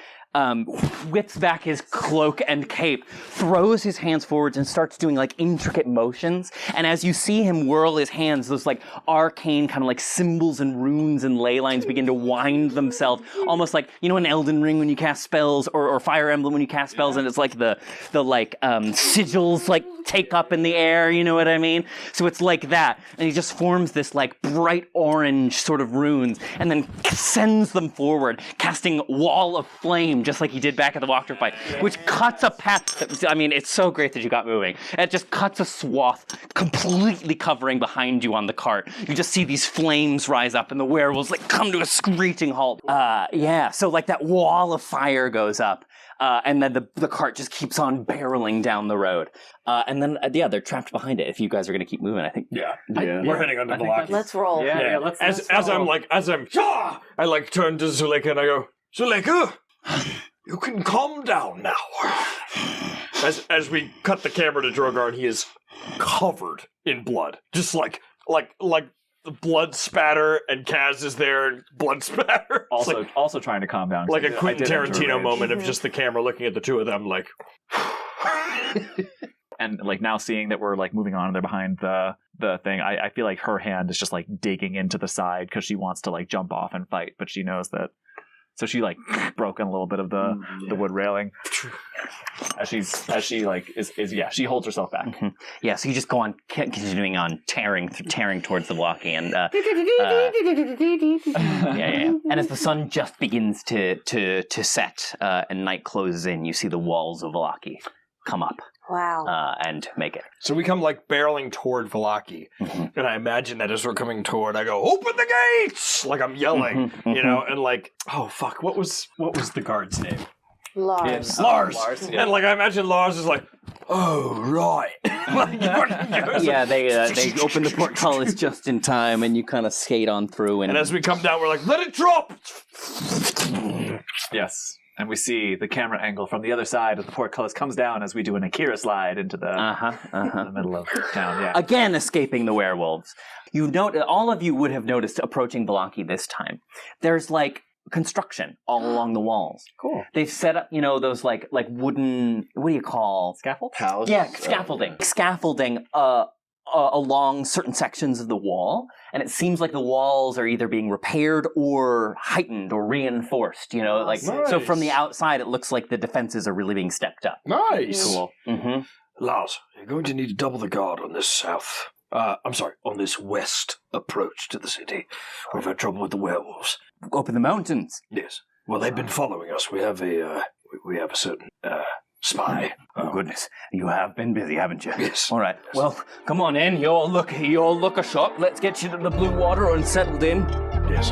whips back his cloak and cape, throws his hands forwards and starts doing like intricate motions. And as you see him whirl his hands, those like arcane kind of like symbols and runes and ley lines begin to wind themselves, almost like, you know, in Elden Ring when you cast spells, or Fire Emblem when you cast spells, and it's like the sigils like take up in the air, you know what I mean? So it's like that. And he just forms this like bright orange sort of runes and then sends them forward, casting Wall of Flame, just like he did back at the walkthrough fight, which cuts a path. I mean, it's so great that you got moving. And it just cuts a swath completely covering behind you on the cart. You just see these flames rise up and the werewolves like come to a screeching halt. So like that wall of fire goes up. And then the cart just keeps on barreling down the road. And then, they're trapped behind it if you guys are going to keep moving, I think. Yeah. We're heading under Vallaki. Let's roll. Yeah, let's I like turn to Zuleika and I go, "Zuleika, you can calm down now." As we cut the camera to Drogar, and he is covered in blood. Just like the blood spatter, and Kaz is there, and blood spatter. Also trying to calm down. Like a Quentin Tarantino moment of just the camera looking at the two of them like... And like now seeing that we're like moving on and they're behind the thing, I feel like her hand is just like digging into the side because she wants to like jump off and fight, but she knows that. So she like broken a little bit of the wood railing as she she holds herself back. Mm-hmm. Yeah, so you just go on continuing on tearing towards the Vallaki, and and as the sun just begins to set and night closes in, you see the walls of Vallaki come up. Wow. And make it. So we come like barreling toward Vallaki, and I imagine that as we're coming toward, I go, "Open the gates!" Like I'm yelling, you know, and like, oh fuck, what was the guard's name? Lars. Lars. Yeah. And like I imagine Lars is like, "Oh right." They open the portcullis just in time, and you kind of skate on through. And as we come down, we're like, "Let it drop!" Yes. And we see the camera angle from the other side of the portcullis comes down as we do an Akira slide into the middle of town. Yeah. Again, escaping the werewolves. All of you would have noticed approaching Vallaki this time. There's like construction all along the walls. Cool. They've set up, those like wooden, what do you call? Scaffold? Palace? Yeah, scaffolding. Scaffolding along certain sections of the wall, and it seems like the walls are either being repaired or heightened or reinforced, Nice. So from the outside it looks like the defenses are really being stepped up. Nice. Cool. Mm-hmm. Lars, you're going to need to double the guard on this on this west approach to the city. We've had trouble with the werewolves. Open the mountains. Yes. Well, they've been following us. We have a certain spy. Oh goodness, you have been busy, haven't you? Yes. All right. Well, come on in. You'll look a shop. Let's get you to the blue water and settled in. Yes.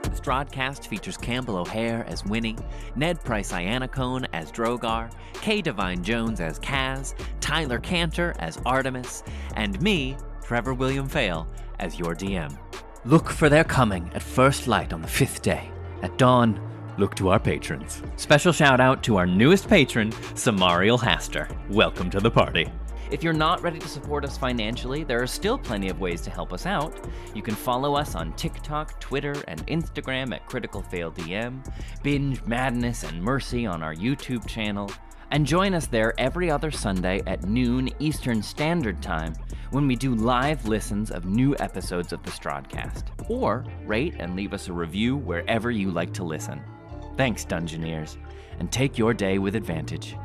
The Strahdcast features Campbell O'Hare as Winnie, Ned Pryce Iannacone as Drogar, Kay Devine-Jones as Kaz, Tyler Kanter as Artemis, and me, Trevor William Fayle, as your DM. Look for their coming at first light on the 5th day. At dawn, look to our patrons. Special shout out to our newest patron, Samariel Haster. Welcome to the party. If you're not ready to support us financially, there are still plenty of ways to help us out. You can follow us on TikTok, Twitter, and Instagram at Critical Fail DM, binge Madness and Mercy on our YouTube channel, and join us there every other Sunday at noon Eastern Standard Time when we do live listens of new episodes of the Strahdcast. Or rate and leave us a review wherever you like to listen. Thanks, Dungeoneers, and take your day with advantage.